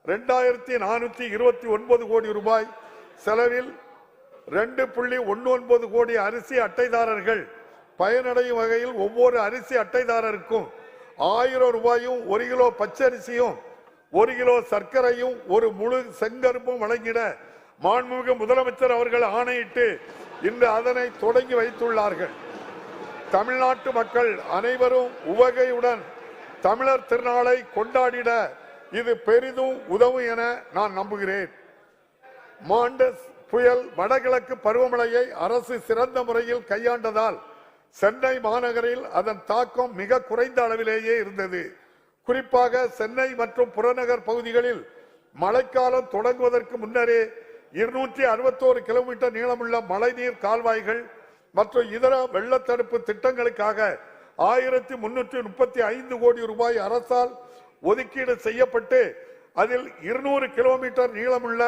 2429 கோடி ரூபாய் செலவில் 2.19 கோடி அரிசி அட்டைதாரர்கள் பயனடையும் வகையில் ஒவ்வொரு அரிசி அட்டைதாரருக்கும் 1000 ரூபாயும் 1 கிலோ பச்சரிசியும் 1 கிலோ சர்க்கரையும் ஒரு முழு செங்கரும்பும் வழங்கிட மாண்புமிகு முதலமைச்சர் அவர்கள் ஆணையிட்டு இன்று அதனை தொடங்கி வைத்துள்ளார்கள். தமிழ்நாட்டு மக்கள் அனைவரும் உவகையுடன் தமிழர் திருநாளை கொண்டாடிட இது பெரிதும் உதவும் என நான் நம்புகிறேன். மாண்டஸ் புயல் வடகிழக்கு பருவமழையை அரசு சிறந்த முறையில் கையாண்டதால் சென்னை மாநகரில் அதன் தாக்கம் மிக குறைந்த அளவிலேயே இருந்தது. குறிப்பாக சென்னை மற்றும் புறநகர் பகுதிகளில் மழைக்காலம் தொடங்குவதற்கு முன்னரே 261 கிலோமீட்டர் நீளமுள்ள மழைநீர் கால்வாய்கள் மற்றும் இதர வெள்ளத்தடுப்பு திட்டங்களுக்காக 1335 கோடி ரூபாய் அரசால் ஒதுக்கீடு செய்யப்பட்டு அதில் 200 கிலோமீட்டர் நீளமுள்ள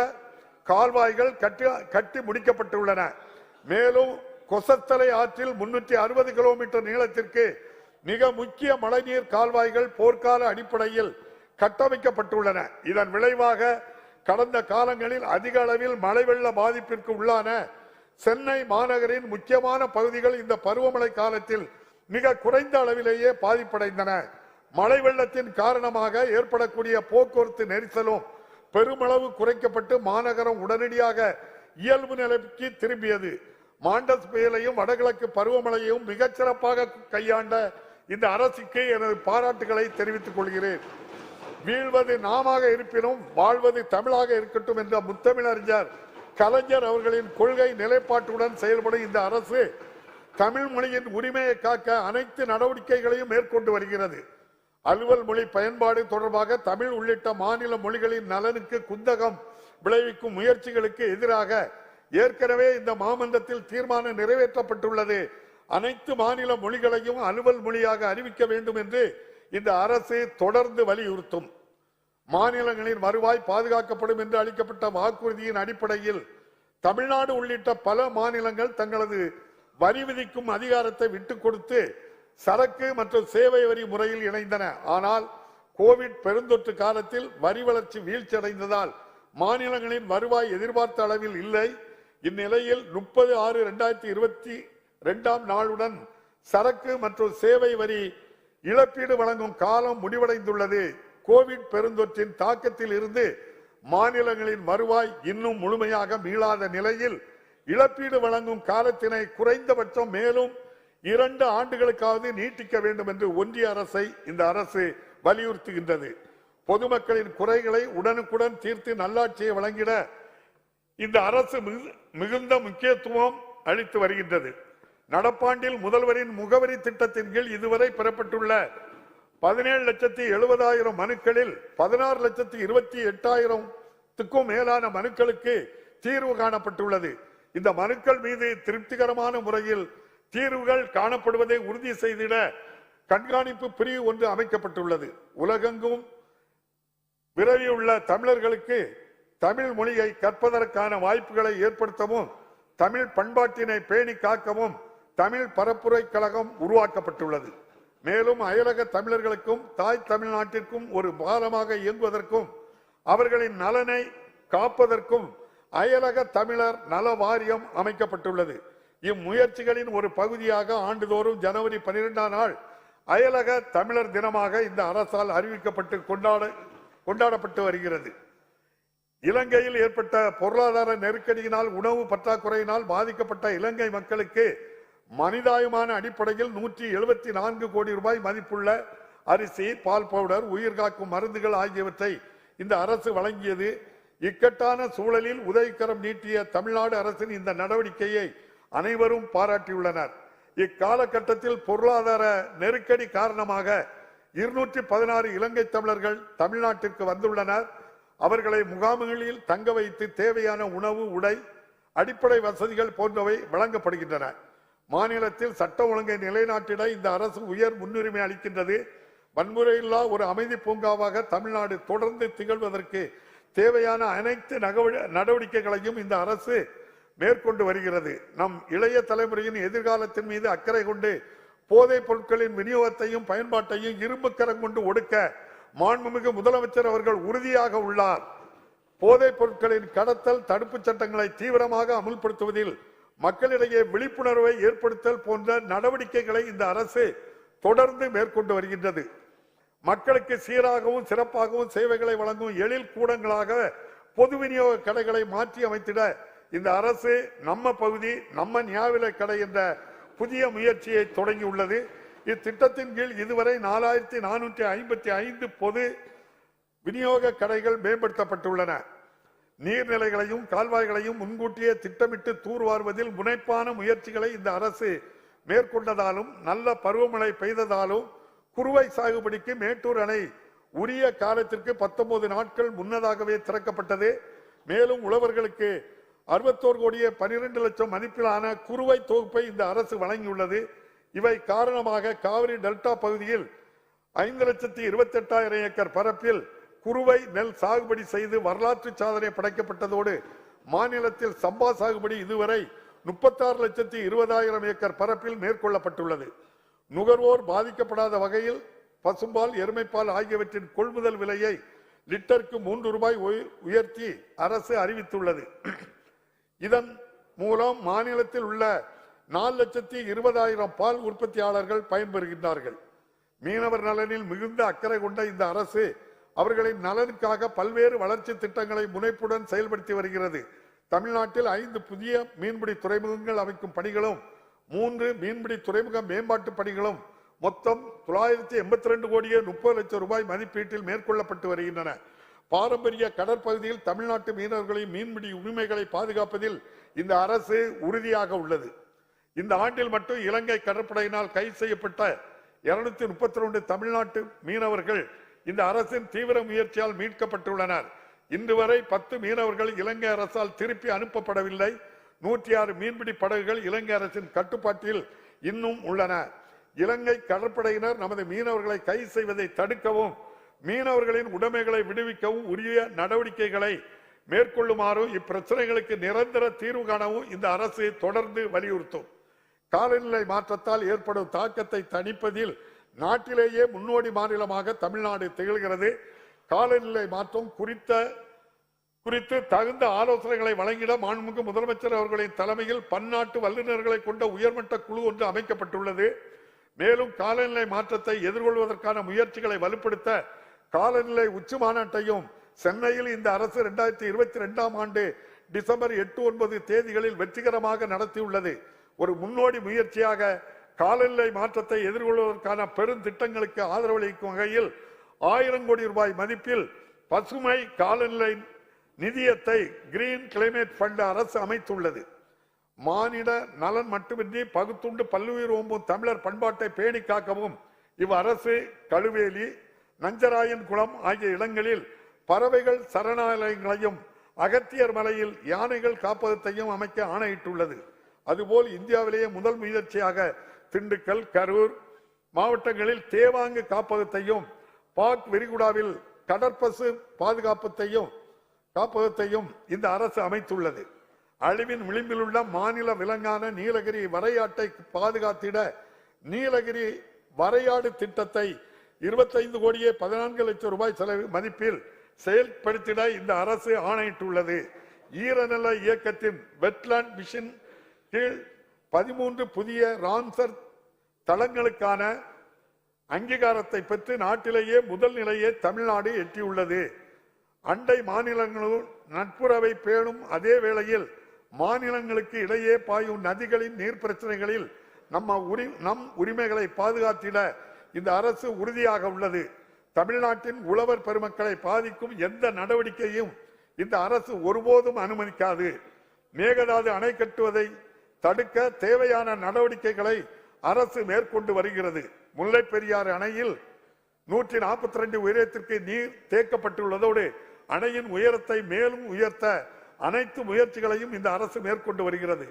கால்வாய்கள் கட்டி முடிக்கப்பட்டுள்ளன. மேலும் கொசத்தலை ஆற்றில் 360 கிலோமீட்டர் நீளத்திற்கு மிக முக்கிய மழைநீர் கால்வாய்கள் போர்க்கால அடிப்படையில் கட்டமைக்கப்பட்டுள்ளன. இதன் விளைவாக கடந்த காலங்களில் அதிக அளவில் மழை வெள்ள பாதிப்பிற்கு உள்ளான சென்னை மாநகரின் முக்கியமான பகுதிகள் இந்த பருவமழை காலத்தில் மிக குறைந்த அளவிலேயே பாதிப்படைந்தன. மழை வெள்ளத்தின் காரணமாக ஏற்படக்கூடிய போக்குவரத்து நெரிசலும் பெருமளவு குறைக்கப்பட்டு மாநகரம் உடனடியாக இயல்பு நிலைக்கு திரும்பியது. மாண்டஸ் புயலையும் வடகிழக்கு பருவமழையையும் மிகச்சிறப்பாக கையாண்ட இந்த அரசுக்கு எனது பாராட்டுகளை தெரிவித்துக் கொள்கிறேன். வீழ்வது நாமாக இருப்பினும் வாழ்வது தமிழாக இருக்கட்டும் என்ற முத்தமிழறிஞர் கலைஞர் அவர்களின் கொள்கை நிலைப்பாட்டுடன் செயல்படும் இந்த அரசு தமிழ் மொழியின் உரிமையை காக்க அனைத்து நடவடிக்கைகளையும் மேற்கொண்டு வருகிறது. அலுவல் மொழி பயன்பாடு தொடர்பாக தமிழ் உள்ளிட்ட மாநில மொழிகளின் நலனுக்கு குந்தகம் விளைவிக்கும் முயற்சிகளுக்கு எதிராக ஏற்கனவே இந்த மாமன்றத்தில் தீர்மானம் நிறைவேற்றப்பட்டுள்ளது. அனைத்து மாநில மொழிகளையும் அலுவல் மொழியாக அறிவிக்க வேண்டும் என்று இந்த அரசு தொடர்ந்து வலியுறுத்தும். மாநிலங்களின் வருவாய் பாதுகாக்கப்படும் என்று அளிக்கப்பட்ட வாக்குறுதியின் அடிப்படையில் தமிழ்நாடு உள்ளிட்ட பல மாநிலங்கள் தங்களது வரி விதிக்கும் அதிகாரத்தை விட்டுக் கொடுத்து சரக்கு மற்றும் சேவை வரி முறையில் இணைந்தன. ஆனால் கோவிட் பெருந்தொற்று காலத்தில் வரி வளர்ச்சி வீழ்ச்சியடைந்ததால் மாநிலங்களின் வருவாய் எதிர்பார்த்த அளவில் இல்லை. இந்நிலையில் 30/6/2022 நாளுடன் சரக்கு மற்றும் சேவை வரி இழப்பீடு வழங்கும் காலம் முடிவடைந்துள்ளது. கோவிட் பெருந்தொற்றின் தாக்கத்தில் இருந்து மாநிலங்களின் வருவாய் இன்னும் முழுமையாக மீளாத நிலையில் இழப்பீடு வழங்கும் காலத்தினை குறைந்தபட்சம் மேலும் 2 ஆண்டுகளுக்காவது நீட்டிக்க வேண்டும் என்று ஒன்றிய அரசை இந்த அரசு வலியுறுத்துகின்றது. பொதுமக்களின் குறைகளை உடனுக்குடன் தீர்த்து நல்லாட்சியை வழங்கிட இந்த அரசு மிகுந்த முக்கியத்துவம் அளித்து வருகின்றது. நடப்பாண்டில் முதல்வரின் முகவரி திட்டத்தின் கீழ் இதுவரை பெறப்பட்டுள்ள 17,70,000 மனுக்களில் 16,28,000க்கும் மேலான மனுக்களுக்கு தீர்வு காணப்பட்டுள்ளது. இந்த மனுக்கள் மீது திருப்திகரமான முறையில் தீர்வுகள் காணப்படுவதை உறுதி செய்திட கண்காணிப்பு பிரிவு ஒன்று அமைக்கப்பட்டுள்ளது. உலகெங்கும் விரவியுள்ள தமிழர்களுக்கு தமிழ் மொழியை கற்பதற்கான வாய்ப்புகளை ஏற்படுத்தவும் தமிழ் பண்பாட்டினை பேணி காக்கவும் தமிழ் பரப்புரை கழகம் உருவாக்கப்பட்டுள்ளது. மேலும் அயலக தமிழர்களுக்கும் தாய் தமிழ்நாட்டிற்கும் ஒரு பாலமாக இயங்குவதற்கும் அவர்களின் நலனை காப்பதற்கும் அயலக தமிழர் நல வாரியம் அமைக்கப்பட்டுள்ளது. இம்முயற்சிகளின் ஒரு பகுதியாக ஆண்டுதோறும் ஜனவரி 12ஆம் நாள் அயலக தமிழர் தினமாக இந்த அரசால் அறிவிக்கப்பட்டு கொண்டாடப்பட்டு வருகிறது. இலங்கையில் ஏற்பட்ட பொருளாதார நெருக்கடியினால் உணவு பற்றாக்குறையினால் பாதிக்கப்பட்ட இலங்கை மக்களுக்கு மனிதாயமான அடிப்படையில் 174 கோடி ரூபாய் மதிப்புள்ள அரிசி, பால் பவுடர், உயிர்காக்கும் மருந்துகள் ஆகியவற்றை இந்த அரசு வழங்கியது. இக்கட்டான சூழலில் உதவிக்கரம் நீட்டிய தமிழ்நாடு அரசின் இந்த நடவடிக்கையை அனைவரும் பாராட்டியுள்ளனர். இக்காலகட்டத்தில் பொருளாதார நெருக்கடி காரணமாக 216 இலங்கை தமிழர்கள் தமிழ்நாட்டிற்கு வந்துள்ளனர். அவர்களை முகாம்களில் தங்க வைத்து தேவையான உணவு, உடை, அடிப்படை வசதிகள் போன்றவை வழங்கப்படுகின்றன. மாநிலத்தில் சட்ட ஒழுங்கை நிலைநாட்டிட இந்த அரசு உயர் முன்னுரிமை அளிக்கின்றது. வன்முறையில்லா ஒரு அமைதி பூங்காவாக தமிழ்நாடு தொடர்ந்து திகழ்வதற்கு தேவையான அனைத்து நடவடிக்கைகளையும் இந்த அரசு மேற்கொண்டு வருகிறது. நம் இளைய தலைமுறையின் எதிர்காலத்தின் மீது அக்கறை கொண்டு போதைப் பொருட்களின் விநியோகத்தையும் பயன்பாட்டையும் இரும்பு கரம் கொண்டு ஒடுக்க மாண்புமிகு முதலமைச்சர் அவர்கள் உறுதியாக உள்ளார். போதைப் பொருட்களின் கடத்தல் தடுப்பு சட்டங்களை தீவிரமாக அமுல்படுத்துவதில் மக்களிடையே விழிப்புணர்வை ஏற்படுத்தல் போன்ற நடவடிக்கைகளை இந்த அரசு தொடர்ந்து மேற்கொண்டு வருகின்றது. மக்களுக்கு சீராகவும் சிறப்பாகவும் சேவைகளை வழங்கும் எழில் கூடங்களாக பொது விநியோக கடைகளை மாற்றி அமைத்திட இந்த அரசு நம்ம பகுதி நம்ம ஞாபக கடை என்ற புதிய முயற்சியை தொடங்கியுள்ளது. இத்திட்டத்தின் கீழ் இதுவரை 4455 பொது விநியோக கடைகள் மேம்படுத்தப்பட்டுள்ளன. நீர்நிலைகளையும் கால்வாய்களையும் முன்கூட்டியே திட்டமிட்டு தூர்வாருவதில் முனைப்பான முயற்சிகளை இந்த அரசு மேற்கொண்டதாலும் நல்ல பருவமழை பெய்ததாலும் குறுவை சாகுபடிக்கு மேட்டூர் அணை உரிய காலத்திற்கு 19 நாட்கள் முன்னதாகவே திறக்கப்பட்டது. மேலும் உழவர்களுக்கு 61 கோடியே 12 லட்சம் மதிப்பிலான குறுவை தொகுப்பை இந்த அரசு வழங்கியுள்ளது. இவை காரணமாக காவிரி டெல்டா பகுதியில் 5,28,000 ஏக்கர் பரப்பில் குறுவை நெல் சாகுபடி செய்து வரலாற்று சாதனை படைக்கப்பட்டதோடு மாநிலத்தில் சம்பா சாகுபடி இதுவரை 36,20,000 ஏக்கர் பரப்பில் மேற்கொள்ளப்பட்டுள்ளது. நுகர்வோர் பாதிக்கப்படாத வகையில் பசும்பால், எருமைப்பால் ஆகியவற்றின் கொள்முதல் விலையை லிட்டருக்கு 3 ரூபாய் உயர்த்தி அரசு அறிவித்துள்ளது. இதன் மூலம் மாநிலத்தில் உள்ள 4,20,000 பால் உற்பத்தியாளர்கள் பயன்பெறுகின்றார்கள். மீனவர் நலனில் மிகுந்த அக்கறை கொண்ட இந்த அரசு அவர்களின் நலனுக்காக பல்வேறு வளர்ச்சி திட்டங்களை முனைப்புடன் செயல்படுத்தி வருகிறது. தமிழ்நாட்டில் 5 புதிய மீன்பிடி துறைமுகங்கள் அமைக்கும் பணிகளும் 3 மீன்பிடி துறைமுக மேம்பாட்டு பணிகளும் மொத்தம் 982 கோடியே 30 லட்சம் ரூபாய் மதிப்பீட்டில் மேற்கொள்ளப்பட்டு வருகின்றன. பாரம்பரிய கடற்பகுதியில் தமிழ்நாட்டு மீனவர்களின் மீன்பிடி உரிமைகளை பாதுகாப்பதில் இந்த அரசு உறுதியாக உள்ளது. இந்த ஆண்டில் மட்டும் இலங்கை கடற்படையினால் கைது செய்யப்பட்ட 232 தமிழ்நாட்டு மீனவர்கள் இந்த அரசின் தீவிர முயற்சியால் மீட்கப்பட்டுள்ளனர். இன்று வரை 10 மீனவர்கள் இலங்கை அரசால் திருப்பி அனுப்பப்படவில்லை. 106 மீன்பிடி படகுகள் இலங்கை அரசின் கட்டுப்பாட்டில் இன்னும் உள்ளன. இலங்கை கடற்படையினர் நமது மீனவர்களை கைது செய்வதை தடுக்கவும் மீனவர்களின் உடைமைகளை விடுவிக்கவும் உரிய நடவடிக்கைகளை மேற்கொள்ளுமாறும் இப்பிரச்சனைகளுக்கு நிரந்தர தீர்வு காணவும் இந்த அரசு தொடர்ந்து வலியுறுத்தும். காலநிலை மாற்றத்தால் ஏற்படும் தாக்கத்தை தணிப்பதில் நாட்டிலேயே முன்னோடி மாநிலமாக தமிழ்நாடு திகழ்கிறது. காலநிலை மாற்றம் குறித்து தகுந்த ஆலோசனைகளை வழங்கிட மாண்புமிகு முதலமைச்சர் அவர்களின் தலைமையில் பன்னாட்டு வல்லுநர்களை கொண்ட உயர்மட்ட குழு ஒன்று அமைக்கப்பட்டுள்ளது. மேலும் காலநிலை மாற்றத்தை எதிர்கொள்வதற்கான முயற்சிகளை வலுப்படுத்த காலநிலை உச்சி மாநாட்டையும் சென்னையில் இந்த அரசு 2022ஆம் ஆண்டு டிசம்பர் 8-9 தேதிகளில் வெற்றிகரமாக நடத்தியுள்ளது. ஒரு முன்னோடி முயற்சியாக காலநிலை மாற்றத்தை எதிர்கொள்வதற்கான பெரும் திட்டங்களுக்கு ஆதரவளிக்கும் வகையில் 1000 கோடி ரூபாய் மதிப்பில் பசுமை காலநிலை நிதியத்தை கிரீன் கிளைமேட் ஃபண்ட் அரசு அமைத்துள்ளது. மானிட நலன் மட்டுமின்றி பகுத்துண்டு பல்லுயிர் ஓம்பும் தமிழர் பண்பாட்டை பேணி காக்கவும் இவ்வரசு கழுவேலி, நஞ்சராயன் குளம் ஆகிய இடங்களில் பறவைகள் சரணாலயங்களையும் அகத்தியர் மலையில் யானைகள் காப்பகத்தையும் அமைக்க ஆணையிட்டுள்ளது. அதுபோல் இந்தியாவிலேயே முதல் முயற்சியாக திண்டுக்கல், கரூர் மாவட்டங்களில் தேவாங்கு காப்பகத்தையும் பாக் விரிகுடாவில் கடற்பசு காப்பகத்தையும் இந்த அரசு அமைத்துள்ளது. அழிவின் விளிம்பில் உள்ள மாநில விலங்கான நீலகிரி வரையாட்டை பாதுகாத்திட நீலகிரி வரையாடு திட்டத்தை 25 கோடியே 14 லட்சம் ரூபாய் செலவு மதிப்பில் செயல்படுத்திட இந்த அரசு ஆணையிட்டுள்ளது. ஈரநில இயக்கத்தின் வெட்லாண்ட் மிஷன் கீழ் 13 புதிய ராம்சர் தளங்களுக்கான அங்கீகாரத்தை பெற்று நாட்டிலேயே முதல் நிலையை தமிழ்நாடு எட்டியுள்ளது. அண்டை மாநிலங்களும் நட்புறவை பேணும் அதே வேளையில் மாநிலங்களுக்கு இடையே பாயும் நதிகளின் நீர் பிரச்சனைகளில் நம் உரிமைகளை பாதுகாத்திட இந்த அரசு உறுதியாக உள்ளது. தமிழ்நாட்டின் உழவர் பெருமக்களை பாதிக்கும் எந்த நடவடிக்கையும் இந்த அரசு ஒருபோதும் அனுமதிக்காது. மேகதாது அணை கட்டுவதை தடுக்க தேவையான நடவடிக்கைகளை அரசு மேற்கொண்டு வருகிறது. முல்லை பெரியாறு அணையில் 142 உயரத்திற்கு நீர் தேக்கப்பட்டுள்ளதோடு அணையின் உயரத்தை மேலும் உயர்த்த அனைத்து முயற்சிகளையும் இந்த அரசு மேற்கொண்டு வருகிறது.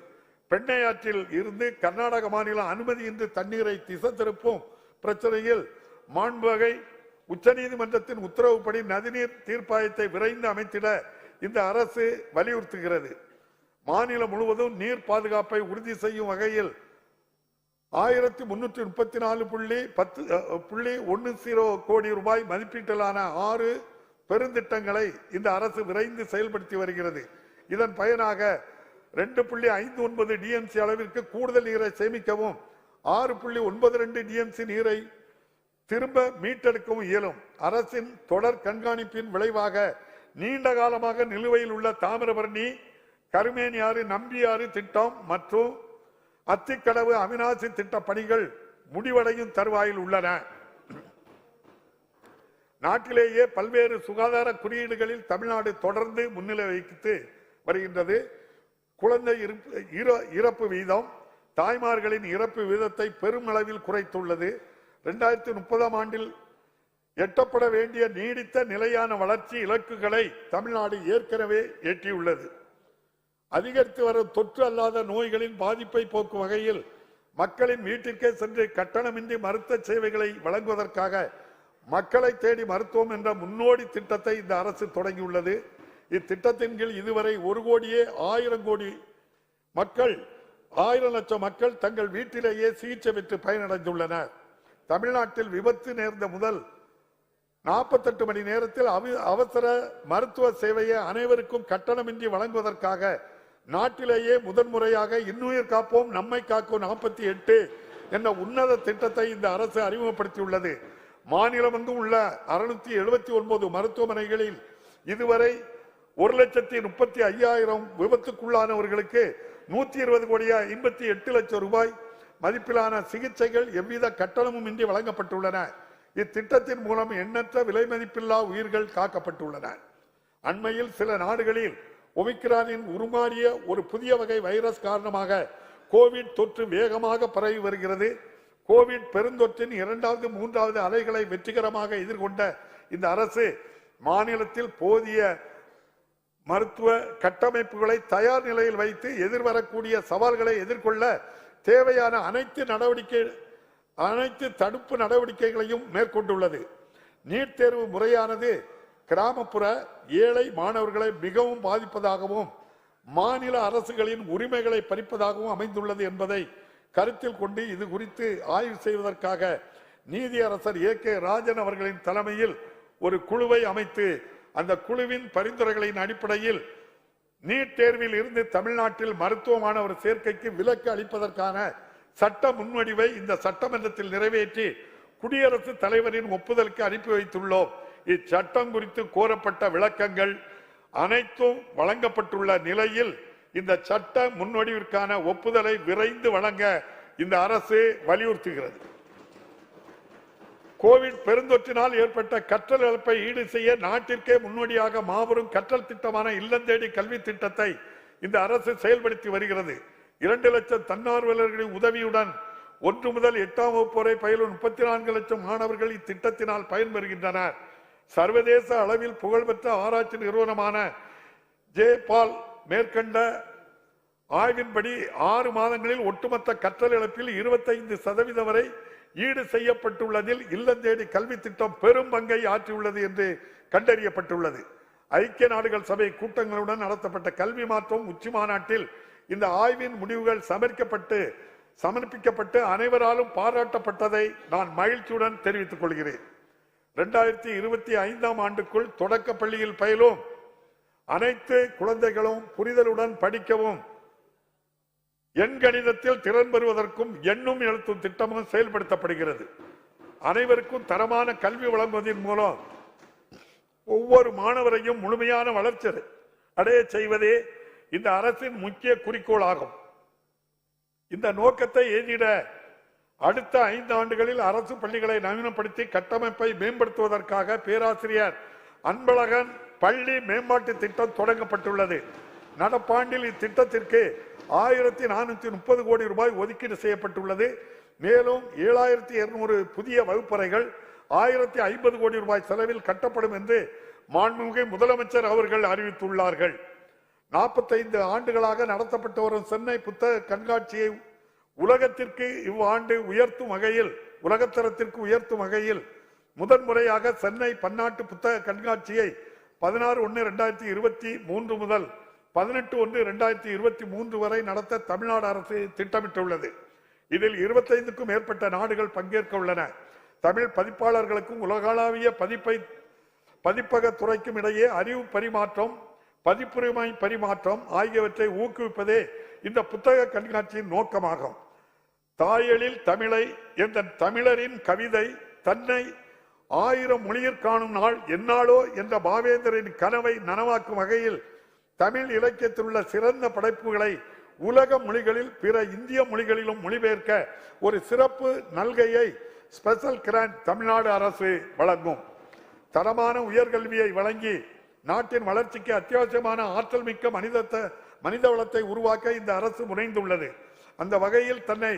பெண்ணையாற்றில் இருந்து கர்நாடக மாநிலம் அனுமதியின்றி தண்ணீரை திசை திருப்பும் பிரச்சனையில் மாண்புவகை உச்சநீதிமன்றத்தின் உத்தரவுப்படி நதிநீர் தீர்ப்பாயத்தை விரைந்து அமைத்திட இந்த அரசு வலியுறுத்துகிறது. மாநிலம் முழுவதும் நீர் பாதுகாப்பை உறுதி செய்யும் வகையில் 1334.10 கோடி ரூபாய் மதிப்பீட்டிலான 6 பெருந்திட்டங்களை இந்த அரசு விரைந்து செயல்படுத்தி வருகிறது. இதன் பயனாக 2.59 டிஎம்சி அளவிற்கு கூடுதல் நீரை சேமிக்கவும் 6.92 டிஎம்சி நீரை திரும்ப மீட்டெடுக்கவும் இயலும். அரசின் தொடர் கண்காணிப்பின் விளைவாக நீண்ட காலமாக நிலுவையில் உள்ள தாமிரபரணி, கருமேனியாறு, நம்பியாறு திட்டம் மற்றும் அத்திக்கடவு, அவிநாசி திட்ட பணிகள் முடிவடையும் தருவாயில் உள்ளன. நாட்டிலேயே பல்வேறு சுகாதார குறியீடுகளில் தமிழ்நாடு தொடர்ந்து முன்னிலை வகித்து வருகின்றது. குழந்தை இறப்பு வீதம் தாய்மார்களின் இறப்பு வீதத்தை பெருமளவில் குறைத்துள்ளது. 2030ஆம் ஆண்டில் எட்டப்பட வேண்டிய நீடித்த நிலையான வளர்ச்சி இலக்குகளை தமிழ்நாடு ஏற்கனவே எட்டியுள்ளது. அதிகரித்து வரும் தொற்று அல்லாத நோய்களின் பாதிப்பை போக்கும் வகையில் மக்களின் வீட்டிற்கே சென்று கட்டணமின்றி மருத்துவ சேவைகளை வழங்குவதற்காக மக்களை தேடி மருத்துவம் என்ற முன்னோடி திட்டத்தை இந்த அரசு தொடங்கியுள்ளது. இத்திட்டத்தின் கீழ் இதுவரை 1,10,00,000 கோடி மக்கள் 1,000 லட்சம் மக்கள் தங்கள் வீட்டிலேயே சிகிச்சை பெற்று பயனடைந்துள்ளனர். தமிழ்நாட்டில் விபத்து நேர்ந்த முதல் 48 மணி நேரத்தில் அவசர மருத்துவ சேவையை அனைவருக்கும் கட்டணமின்றி வழங்குவதற்காக நாட்டிலேயே முதன்முறையாக இன்னுயிர் காப்போம் நம்மை காக்கும் 48 என்ற உன்னத திட்டத்தை இந்த அரசு அறிமுகப்படுத்தியுள்ளது. மாநிலமெங்கும் உள்ள 679 மருத்துவமனைகளில் இதுவரை 1,35,500 விபத்துக்குள்ளானவர்களுக்கு 120 கோடியே 58 லட்சம் ரூபாய் மதிப்பிலான சிகிச்சைகள் எவ்வித கட்டணமும் இன்றி வழங்கப்பட்டுள்ளன. இத்திட்டத்தின் மூலம் எண்ணற்ற விலை மதிப்பில்லா உயிர்கள் காக்கப்பட்டுள்ளன. அண்மையில் சில நாடுகளில் ஒமிக்ரானின் உருமாறிய ஒரு புதிய வகை வைரஸ் காரணமாக கோவிட் தொற்று வேகமாக பரவி வருகிறது. கோவிட் பெருந்தொற்றின் 2வது 3வது அலைகளை வெற்றிகரமாக எதிர்கொண்ட இந்த அரசு மாநிலத்தில் போதிய மருத்துவ கட்டமைப்புகளை தயார் நிலையில் வைத்து எதிர்வரக்கூடிய சவால்களை எதிர்கொள்ள தேவையான அனைத்து தடுப்பு நடவடிக்கைகளையும் மேற்கொண்டுள்ளது. நீட் தேர்வு முறையானது கிராமப்புற ஏழை மாணவர்களை மிகவும் பாதிப்பதாகவும் மாநில அரசுகளின் உரிமைகளை பறிப்பதாகவும் அமைந்துள்ளது என்பதை கருத்தில் கொண்டு இது குறித்து ஆய்வு செய்வதற்காக நீதியரசர் A.K. ராஜன் அவர்களின் தலைமையில் ஒரு குழுவை அமைத்து அந்த குழுவின் பரிந்துரைகளின் அடிப்படையில் நீட் தேர்வில் இருந்து தமிழ்நாட்டில் மருத்துவ மாணவர் சேர்க்கைக்கு விலக்கு அளிப்பதற்கான சட்ட முன்வடிவை இந்த சட்டமன்றத்தில் நிறைவேற்றி குடியரசுத் தலைவரின் ஒப்புதலுக்கு அனுப்பி வைத்துள்ளோம். இச்சட்டம் குறித்து கோரப்பட்ட விளக்கங்கள் அனைத்தும் வழங்கப்பட்டுள்ள நிலையில் இந்த சட்ட முன்வடிவிற்கான ஒப்புதலை விரைந்து வழங்க இந்த அரசு வலியுறுத்துகிறது. கோவிட் பெருந்தொற்றினால் ஏற்பட்ட கற்றல் இழப்பை ஈடு செய்ய நாட்டிற்கே முன்னோடியாக மாபெரும் கற்றல் திட்டமான இல்லந்தேடி கல்வி திட்டத்தை இந்த அரசு செயல்படுத்தி வருகிறது. 2 லட்சம் தன்னார்வலர்களின் உதவியுடன் 1 முதல் 8ஆம் வகுப்பு வரை பயிலும் 34 லட்சம் மாணவர்கள் இத்திட்டத்தினால் பயன்பெறுகின்றனர். சர்வதேச அளவில் புகழ்பெற்ற ஆராய்ச்சி நிறுவனமான ஜே.பால் மேற்கண்ட ஆய்வின்படி 6 மாதங்களில் ஒட்டுமொத்த கற்றல் இழப்பில் 25% வரை ஈடு செய்யப்பட்டுள்ளதில் இல்லந்தேடி கல்வி திட்டம் பெரும் பங்கை ஆற்றியுள்ளது என்று கண்டறியப்பட்டுள்ளது. ஐக்கிய நாடுகள் சபை கூட்டங்களுடன் நடத்தப்பட்ட கல்வி மாற்றம் உச்சி மாநாட்டில் இந்த ஆய்வின் முடிவுகள் சமர்ப்பிக்கப்பட்டு அனைவராலும் பாராட்டப்பட்டதை நான் மகிழ்ச்சியுடன் தெரிவித்துக் கொள்கிறேன். 2025ஆம் ஆண்டுக்குள் தொடக்க பள்ளியில் பயிலும் அனைத்து குழந்தைகளும் புரிதலுடன் படிக்கவும் எண்கணிதத்தில் திறன் பெறுவதற்கும் எண்ணும் எழுத்தும் திட்டமும் செயல்படுத்தப்படுகிறது. அனைவருக்கும் தரமான கல்வி வழங்குவதன் மூலம் ஒவ்வொரு மாணவரையும் முழுமையான வளர்ச்சி அடைய செய்வதே இந்த அரசின் முக்கிய குறிக்கோள் ஆகும். இந்த நோக்கத்தை எய்திட அடுத்த 5 ஆண்டுகளில் அரசு பள்ளிகளை நவீனப்படுத்தி கட்டமைப்பை மேம்படுத்துவதற்காக பேராசிரியர் அன்பழகன் பள்ளி மேம்பாட்டு திட்டம் தொடங்கப்பட்டுள்ளது. நடப்பாண்டில் இத்திட்டத்திற்கு 1430 கோடி ரூபாய் ஒதுக்கீடு செய்யப்பட்டுள்ளது. மேலும் 7200 புதிய வகுப்பறைகள் 1050 கோடி ரூபாய் செலவில் கட்டப்படும் என்று மாண்புமிகு முதலமைச்சர் அவர்கள் அறிவித்துள்ளார்கள். 45 ஆண்டுகளாக நடத்தப்பட்டு வரும் சென்னை புத்தக கண்காட்சியை உலகத்திற்கு இவ்வாண்டு உலகத்தரத்திற்கு உயர்த்தும் வகையில் முதன்முறையாக சென்னை பன்னாட்டு புத்தக கண்காட்சியை 16/1/2023 முதல் 18/1/2023 வரை நடத்த தமிழ்நாடு அரசு திட்டமிட்டுள்ளது. இதில் 25க்கும் மேற்பட்ட நாடுகள் பங்கேற்க உள்ளன. தமிழ் பதிப்பாளர்களுக்கும் உலகளாவிய பதிப்பக துறைக்கும் இடையே அறிவு பரிமாற்றம், பதிப்புரிமை பரிமாற்றம் ஆகியவற்றை ஊக்குவிப்பதே இந்த புத்தக கண்காட்சியின் நோக்கமாகும். தாயெழில் தமிழை என்ற தமிழரின் கவிதை தன்னை 1000 மொழியிற் காணும் நாள் என்னாலோ என்ற பாவேந்தரின் கனவை நனவாக்கும் வகையில் தமிழ் இலக்கியத்தில் உள்ள சிறந்த படைப்புகளை உலக மொழிகளில் பிற இந்திய மொழிகளிலும் மொழிபெயர்க்க ஒரு சிறப்பு நல்கையை ஸ்பெஷல் கிராண்ட் தமிழ்நாடு அரசு வழங்கும். தரமான உயர்கல்வியை வழங்கி நாட்டின் வளர்ச்சிக்கு அத்தியாவசியமான ஆற்றல் மிக்க மனித வளத்தை உருவாக்க இந்த அரசு முனைந்துள்ளது. அந்த வகையில் தன்னை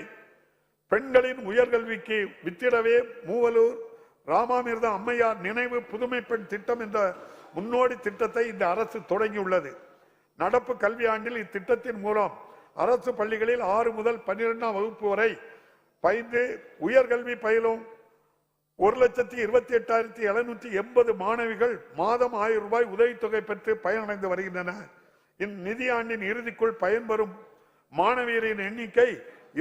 பெண்களின் உயர்கல்விக்கு வித்திடவே மூவலூர் ராமாமிர்த அம்மையார் நினைவு புதுமை பெண் திட்டம் என்ற முன்னோடி திட்டத்தை இந்த அரசு தொடங்கியுள்ளது. நடப்பு கல்வியாண்டில் இத்திட்டத்தின் மூலம் அரசு பள்ளிகளில் 6 முதல் 12ஆம் வகுப்பு வரை பயின்று உயர்கல்வி பயிலும் 1,28,780 மாணவிகள் மாதம் 1000 ரூபாய் உதவித்தொகை பெற்று பயனடைந்து வருகின்றனர். இந்நிதியாண்டின் இறுதிக்குள் பயன்பெறும் மாணவியரின் எண்ணிக்கை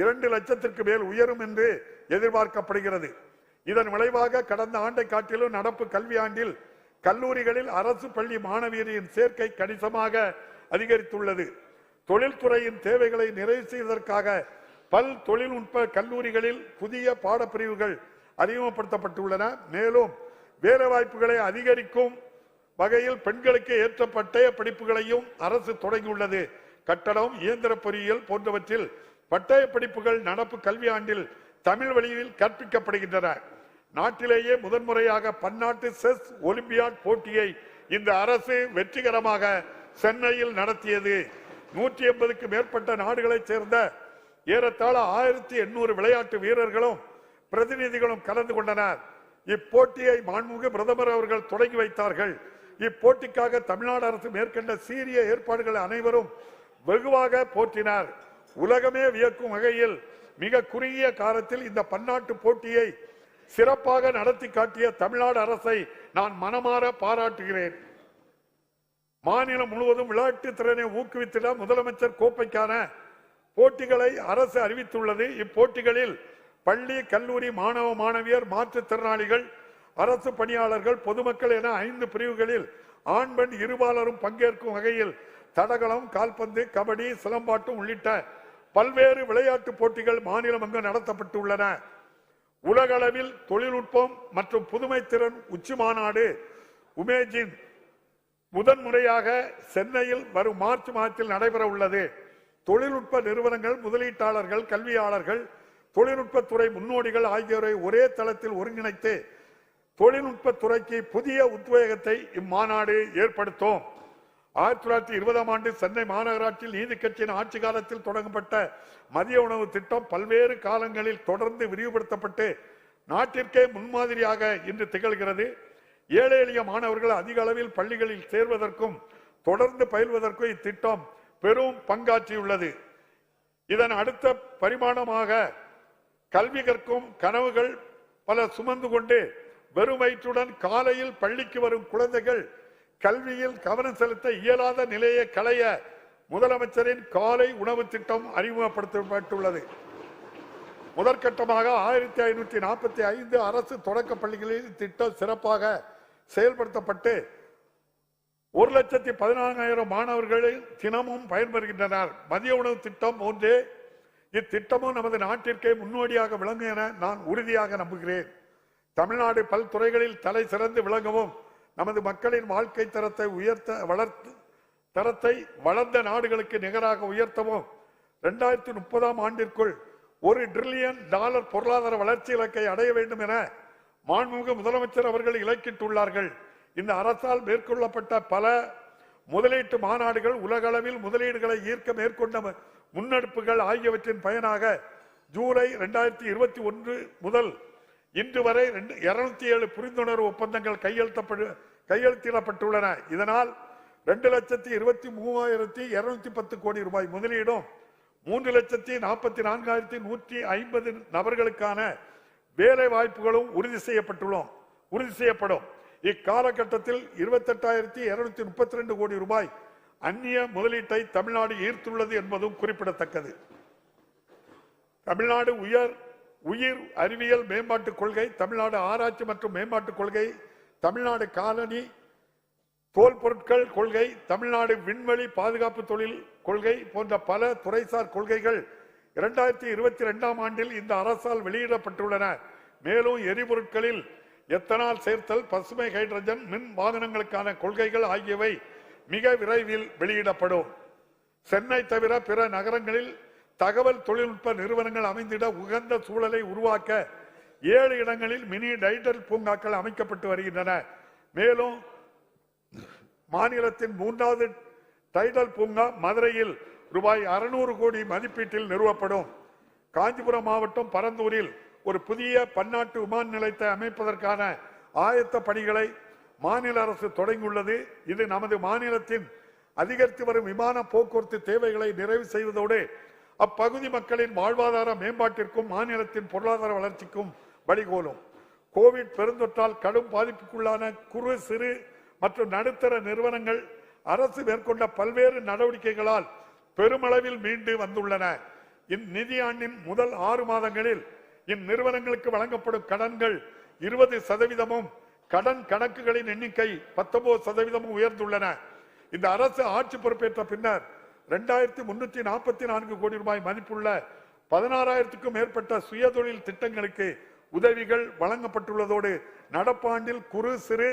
2 லட்சத்திற்கு மேல் உயரும் என்று எதிர்பார்க்கப்படுகிறது. இதன் விளைவாக கடந்த ஆண்டை காட்டிலும் நடப்பு கல்வியாண்டில் கல்லூரிகளில் அரசு பள்ளி மாணவியரின் சேர்க்கை கணிசமாக அதிகரித்துள்ளது. தொழில்துறையின் தேவைகளை நிறைவு செய்வதற்காக பல் தொழில்நுட்ப கல்லூரிகளில் புதிய பாடப்பிரிவுகள் அறிமுகப்படுத்தப்பட்டுள்ளன. மேலும் வேலைவாய்ப்புகளை அதிகரிக்கும் வகையில் பெண்களுக்கு ஏற்ற பட்டய படிப்புகளையும் அரசு தொடங்கியுள்ளது. கட்டடம், இயந்திர பொறியியல் போன்றவற்றில் பட்டய படிப்புகள் நடப்பு கல்வியாண்டில் தமிழ் வழியில் கற்பிக்கப்படுகின்றன. நாட்டிலேயே முதன்முறையாக பன்னாட்டு செஸ் ஒலிம்பியாட் போட்டியை இந்த அரசு வெற்றிகரமாக சென்னையில் நடத்தியது. 180க்கு மேற்பட்ட நாடுகளைச் சேர்ந்த ஏறத்தாழ 1800 விளையாட்டு வீரர்களும் பிரதிநிதிகளும் கலந்து கொண்டனர். இப்போட்டியை மாண்புமிகு பிரதமர் அவர்கள் தொடங்கி வைத்தார்கள். இப்போட்டிக்காக தமிழ்நாடு அரசு மேற்கொண்ட சீரிய ஏற்பாடுகள் அனைவரும் வெகுவாக போற்றினார். உலகமே வியக்கும் வகையில் மிக குறுகிய காலத்தில் இந்த பன்னாட்டு போட்டியை சிறப்பாக நடத்தி காட்டிய தமிழ்நாடு அரசை நான் மனமாற பாராட்டுகிறேன். மாநிலம் முழுவதும் விளையாட்டு திறனை ஊக்குவித்திட முதலமைச்சர் கோப்பைக்கான போட்டிகளை அரசு அறிவித்துள்ளது. இப்போட்டிகளில் பள்ளி, கல்லூரி மாணவ மாணவியர், மாற்றுத்திறனாளிகள், அரசு பணியாளர்கள், பொதுமக்கள் என 5 பிரிவுகளில் ஆண் பெண் இருபாலரும் பங்கேற்கும் வகையில் தடகளம், கால்பந்து, கபடி, சிலம்பாட்டம் உள்ளிட்ட பல்வேறு விளையாட்டு போட்டிகள் மாநிலம் அங்கு நடத்தப்பட்டுள்ளன. உலகளவில் தொழில்நுட்பம் மற்றும் புதுமை திறன் உச்சி மாநாடு உமேஜின் முதன்முறையாக சென்னையில் வரும் மார்ச் மாதத்தில் நடைபெற உள்ளது. தொழில்நுட்ப நிறுவனங்கள், முதலீட்டாளர்கள், கல்வியாளர்கள், தொழில்நுட்பத்துறை முன்னோடிகள் ஆகியோரை ஒரே தளத்தில் ஒருங்கிணைத்து தொழில்நுட்பத்துறைக்கு புதிய உத்வேகத்தை இம்மாநாடு ஏற்படுத்தும். 1920ஆம் ஆண்டு சென்னை மாநகராட்சியில் நீதி கட்சியின் ஆட்சி காலத்தில் தொடங்கப்பட்ட மதிய உணவு திட்டம் பல்வேறு காலங்களில் தொடர்ந்து விரிவுபடுத்தப்பட்டு நாட்டிற்கே முன்மாதிரியாக இன்று திகழ்கிறது. ஏழை எளிய மாணவர்கள் அதிக அளவில் பள்ளிகளில் சேர்வதற்கும் தொடர்ந்து பயில்வதற்கும் இத்திட்டம் பெரும் பங்காற்றியுள்ளது. இதன் அடுத்த பரிமாணமாக கல்வி கற்கும் கனவுகள் பல சுமந்து கொண்டு வெறும் வயிற்றுடன் காலையில் பள்ளிக்கு வரும் குழந்தைகள் கல்வியில் கவனம் செலுத்த இயலாத நிலையை களைய முதலமைச்சரின் காலை உணவு திட்டம் அறிமுகப்படுத்தப்பட்டுள்ளது. முதற்கட்டமாக 1545 அரசு தொடக்க பள்ளிகளில் திட்டம் சிறப்பாக செயல்படுத்தப்பட்டு 1,14,000 மாணவர்களில் தினமும் பயன்பெறுகின்றனர். மதிய உணவு திட்டம் போன்றே இத்திட்டமும் நமது நாட்டிற்கே முன்னோடியாக விளங்கும் என நான் உறுதியாக நம்புகிறேன். தமிழ்நாடு பல்துறைகளில் தலை சிறந்து விளங்கவும் நமது மக்களின் வாழ்க்கை தரத்தை வளர்ந்த நாடுகளுக்கு நிகராக உயர்த்தவும் 2030ஆம் ஆண்டிற்குள் $1 டிரில்லியன் பொருளாதார வளர்ச்சி இலக்கை அடைய வேண்டும் என மாண்புமிகு முதலமைச்சர் அவர்கள் இலக்கிட்டுள்ளார்கள். இந்த அரசால் மேற்கொள்ளப்பட்ட பல முதலீட்டு மாநாடுகள், உலகளவில் முதலீடுகளை ஈர்க்க மேற்கொண்ட முன்னெடுப்புகள் ஆகியவற்றின் பயனாக ஜூலை 2021 முதல் இன்று வரை 207 புரிந்துணர்வு ஒப்பந்தங்கள் கையெழுத்திடப்பட்டுள்ளன. இதனால் 2,23,210 கோடி ரூபாய் முதலீடும் 3,44,150 நபர்களுக்கான வேலை வாய்ப்புகளும் உறுதி செய்யப்படும். இக்காலகட்டத்தில் 28,232 கோடி ரூபாய் அந்நிய முதலீட்டை தமிழ்நாடு ஈர்த்துள்ளது என்பதும் குறிப்பிடத்தக்கது. தமிழ்நாடு உயிர் அறிவியல் மேம்பாட்டுக் கொள்கை, தமிழ்நாடு ஆராய்ச்சி மற்றும் மேம்பாட்டுக் கொள்கை, தமிழ்நாடு காலனி தோல் பொருட்கள் கொள்கை, தமிழ்நாடு விண்வெளி பாதுகாப்பு தொழில் கொள்கை போன்ற பல துறைசார் கொள்கைகள் 2022ஆம் ஆண்டில் இந்த அரசால் வெளியிடப்பட்டுள்ளன. மேலும் எரிபொருட்களில் எத்தனால் சேர்த்தல், பசுமை ஹைட்ரஜன், மின் வாகனங்களுக்கான கொள்கைகள் ஆகியவை மிக விரைவில் வெளியிடப்படும். சென்னை தவிர பிற நகரங்களில் தகவல் தொழில்நுட்ப நிறுவனங்கள் அமைந்திட உகந்த சூழலை உருவாக்க 7 இடங்களில் மினி டைடல் பூங்காக்கள் அமைக்கப்பட்டு வருகின்றன. மேலும் மாநிலத்தின் 3வது டைடல் பூங்கா மதுரையில் ரூபாய் 600 கோடி மதிப்பீட்டில் நிறுவப்படும். காஞ்சிபுரம் மாவட்டம் பரந்தூரில் ஒரு புதிய பன்னாட்டு விமான நிலையத்தை அமைப்பதற்கான ஆயத்த பணிகளை மாநில அரசு தொடங்கியுள்ளது. இது நமது மாநிலத்தின் அதிகரித்து வரும் விமான போக்குவரத்து தேவைகளை நிறைவு செய்வதோடு அப்பகுதி மக்களின் வாழ்வாதார மேம்பாட்டிற்கும் மாநிலத்தின் பொருளாதார வளர்ச்சிக்கும் வழிகோலும். கோவிட் பெருந்தொற்றால் கடும் பாதிப்புக்குள்ளான குறு சிறு மற்றும் நடுத்தர நிறுவனங்கள் அரசு மேற்கொண்ட பல்வேறு நடவடிக்கைகளால் பெருமளவில் மீண்டு வந்துள்ளன. இந்நிதியாண்டின் முதல் 6 மாதங்களில் இந்நிறுவனங்களுக்கு வழங்கப்படும் கடன்கள் 20%, கடன் கணக்குகளின் எண்ணிக்கை 19% உயர்ந்துள்ளன. இந்த அரசு ஆட்சி பொறுப்பேற்ற பின்னர் 2344 கோடி ரூபாய் மதிப்புள்ள 16,000க்கும் மேற்பட்ட சுயதொழில் திட்டங்களுக்கு உதவிகள் வழங்கப்பட்டுள்ளதோடு நடப்பாண்டில் குறு சிறு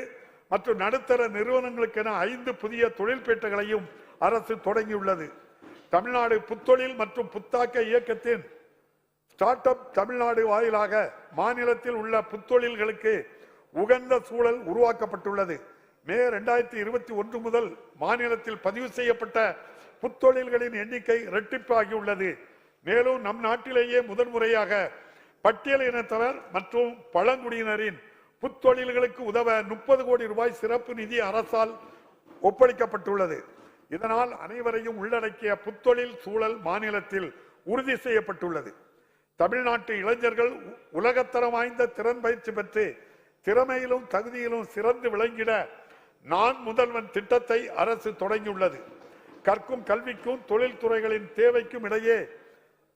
மற்றும் நடுத்தர நிறுவனங்களுக்கென 5 புதிய தொழில்பேட்டைகளையும் அரசு தொடங்கியுள்ளது. தமிழ்நாடு புத்தொழில் மற்றும் புத்தாக்க இயக்கத்தின் ஸ்டார்ட் அப் தமிழ்நாடு வாயிலாக மாநிலத்தில் உள்ள புத்தொழில்களுக்கு உகந்த சூழல் உருவாக்கப்பட்டுள்ளது. மே 2021 முதல் மாநிலத்தில் பதிவு செய்யப்பட்ட புத்தொழில்களின் எண்ணிக்கை இரட்டிப்பாகியுள்ளது. மேலும் நம் நாட்டிலேயே முதன்முறையாக பட்டியலினத்தவர் மற்றும் பழங்குடியினரின் புத்தொழில்களுக்கு உதவ 30 கோடி ரூபாய் சிறப்பு நிதி அரசால் ஒப்படைக்கப்பட்டுள்ளது. இதனால் அனைவரையும் உள்ளடக்கிய புத்தொழில் சூழல் மாநிலத்தில் உறுதி செய்யப்பட்டுள்ளது. தமிழ்நாட்டு இளைஞர்கள் உலகத்தரம் வாய்ந்த திறன் பயிற்சி பெற்று திறமையிலும் தகுதியிலும் சிறந்து விளங்கிட நான் முதல்வன் திட்டத்தை அரசு தொடங்கியுள்ளது. கற்கும் கல்விக்கும் தொழில்துறைகளின் தேவைக்கும் இடையே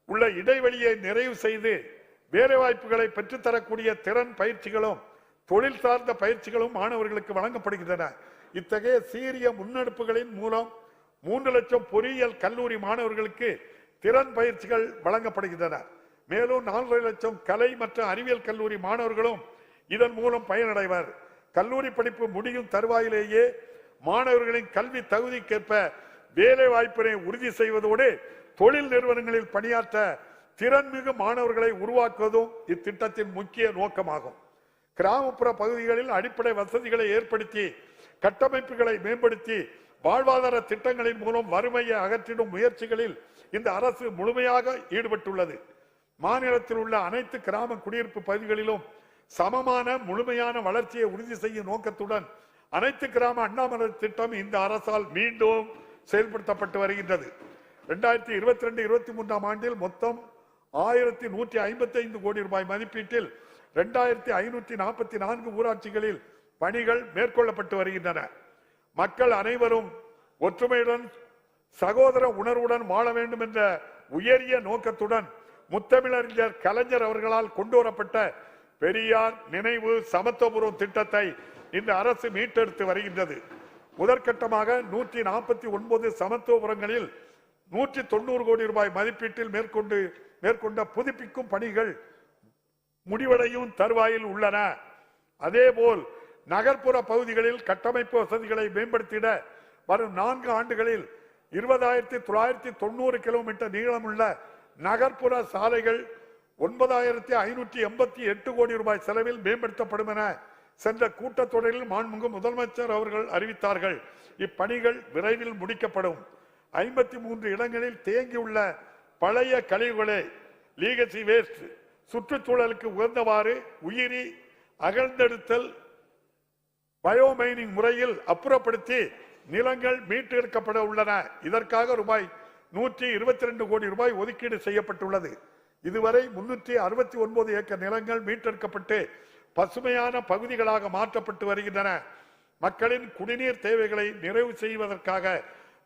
உள்ள இடைவெளியை நிறைவு செய்து வேலைவாய்ப்புகளை பெற்றுத்தரக்கூடிய திறன் பயிற்சிகளும் தொழில் சார்ந்த பயிற்சிகளும் மாணவர்களுக்கு வழங்கப்படுகின்றன. இத்தகைய சீரிய முன்னெடுப்புகளின் மூலம் 3 லட்சம் பொறியியல் கல்லூரி மாணவர்களுக்கு திறன் பயிற்சிகள் வழங்கப்படுகின்றன. மேலும் 4 லட்சம் கலை மற்றும் அறிவியல் கல்லூரி மாணவர்களும் இதன் மூலம் பயனடைவர். கல்லூரி படிப்பு முடியும் தருவாயிலேயே மாணவர்களின் கல்வி தகுதிக்கேற்ப வேலை வாய்ப்பினை உறுதி செய்வதோடு தொழில் நிறுவனங்களில் பணியாற்ற திறன்மிகு மாணவர்களை உருவாக்குவதும் இத்திட்டத்தின் முக்கிய நோக்கமாகும். கிராமப்புற பகுதிகளில் அடிப்படை வசதிகளை ஏற்படுத்தி கட்டமைப்புகளை மேம்படுத்தி வாழ்வாதார திட்டங்களின் மூலம் வறுமையை அகற்றிடும் முயற்சிகளில் இந்த அரசு முழுமையாக ஈடுபட்டுள்ளது. மாநிலத்தில் உள்ள அனைத்து கிராம குடியிருப்பு பகுதிகளிலும் சமமான முழுமையான வளர்ச்சியை உறுதி செய்யும் நோக்கத்துடன் அனைத்து கிராம அண்ணாமலர் திட்டம் இந்த அரசால் மீண்டும் செயல்படுத்தப்பட்டு வருகின்றது. 2022-23 ஆண்டில் மொத்தம் 1155 கோடி ரூபாய் மதிப்பீட்டில் 2544 ஊராட்சிகளில் பணிகள் மேற்கொள்ளப்பட்டு வருகின்றன. மக்கள் அனைவரும் ஒற்றுமையுடன் சகோதர உணர்வுடன் வாழ வேண்டும் என்ற உயரிய நோக்கத்துடன் முத்தமிழறிஞர் கலைஞர் அவர்களால் கொண்டு வரப்பட்ட பெரியார் நினைவு சமத்துவபுரம் திட்டத்தை இந்த அரசு மீட்டெடுத்து வருகின்றது. முதற்கட்டமாக 149 சமத்துவபுரங்களில் 190 கோடி ரூபாய் மதிப்பீட்டில் மேற்கொண்ட புதுப்பிக்கும் பணிகள் முடிவடையும் தருவாயில் உள்ளன. அதேபோல் நகர்ப்புற பகுதிகளில் கட்டமைப்பு வசதிகளை மேம்படுத்திட வரும் 4 ஆண்டுகளில் 20,990 கிலோமீட்டர் நீளமுள்ள நகர்ப்புற சாலைகள் 9,588 கோடி ரூபாய் செலவில் மேம்படுத்தப்படும் என சென்ற கூட்டத்தொடரில் மாண்புமிகு முதலமைச்சர் அவர்கள் அறிவித்தார்கள். இப்பணிகள் விரைவில் முடிக்கப்படும். 53 இடங்களில் தேங்கியுள்ள பழைய கழிவுகளை லீகசி வேஸ்ட் சுற்றுச்சூழலுக்கு உகந்தவாறு உயிரி அகழ்ந்தெடுத்தல் பயோமைனிங் முறையில் அப்புறப்படுத்தி நிலங்கள் மீட்டெடுக்கப்பட உள்ளன. இதற்காக ரூபாய் 122 கோடி ரூபாய் ஒதுக்கீடு செய்யப்பட்டுள்ளது. இதுவரை 369 ஏக்கர் நிலங்கள் மீட்டெடுக்கப்பட்டு பசுமையான பகுதிகளாக மாற்றப்பட்டு வருகின்றன. மக்களின் குடிநீர் தேவைகளை நிறைவு செய்வதற்காக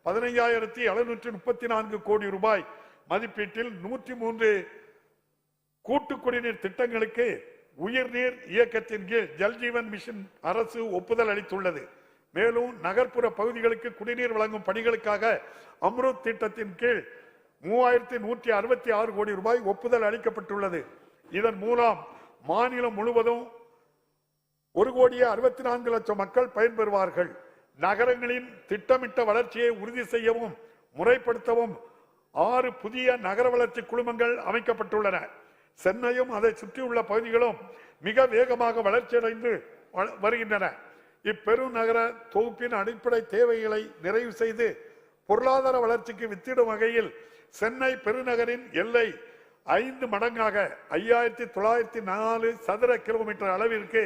15,734 கோடி ரூபாய் மதிப்பீட்டில் 103 கூட்டு குடிநீர் திட்டங்களுக்கு உயிர்நீர் இயக்கத்தின் கீழ் ஜல்ஜீவன் மிஷன் அரசு ஒப்புதல் அளித்துள்ளது. மேலும் நகர்ப்புற பகுதிகளுக்கு குடிநீர் வழங்கும் பணிகளுக்காக அம்ருத் திட்டத்தின் கீழ் 3,166 கோடி ரூபாய் ஒப்புதல் அளிக்கப்பட்டுள்ளது. இதன் மூலம் மாநிலம் முழுவதும் 1,64,00,000 மக்கள் பயன்பெறுவார்கள். நகரங்களின் திட்டமிட்ட வளர்ச்சியை உறுதி செய்யவும் முறைப்படுத்தவும் 6 புதிய நகர வளர்ச்சி குழுமங்கள் அமைக்கப்பட்டுள்ளன. சென்னையும் அதை சுற்றியுள்ள பகுதிகளும் மிக வேகமாக வளர்ச்சியடைந்து வருகின்றன. இப்பெருநகர தொகுப்பின் அடிப்படை தேவைகளை நிறைவு செய்து பொருளாதார வளர்ச்சிக்கு வித்திடும் வகையில் சென்னை பெருநகரின் எல்லை 5 மடங்காக 5,904 சதுர கிலோமீட்டர் அளவிற்கு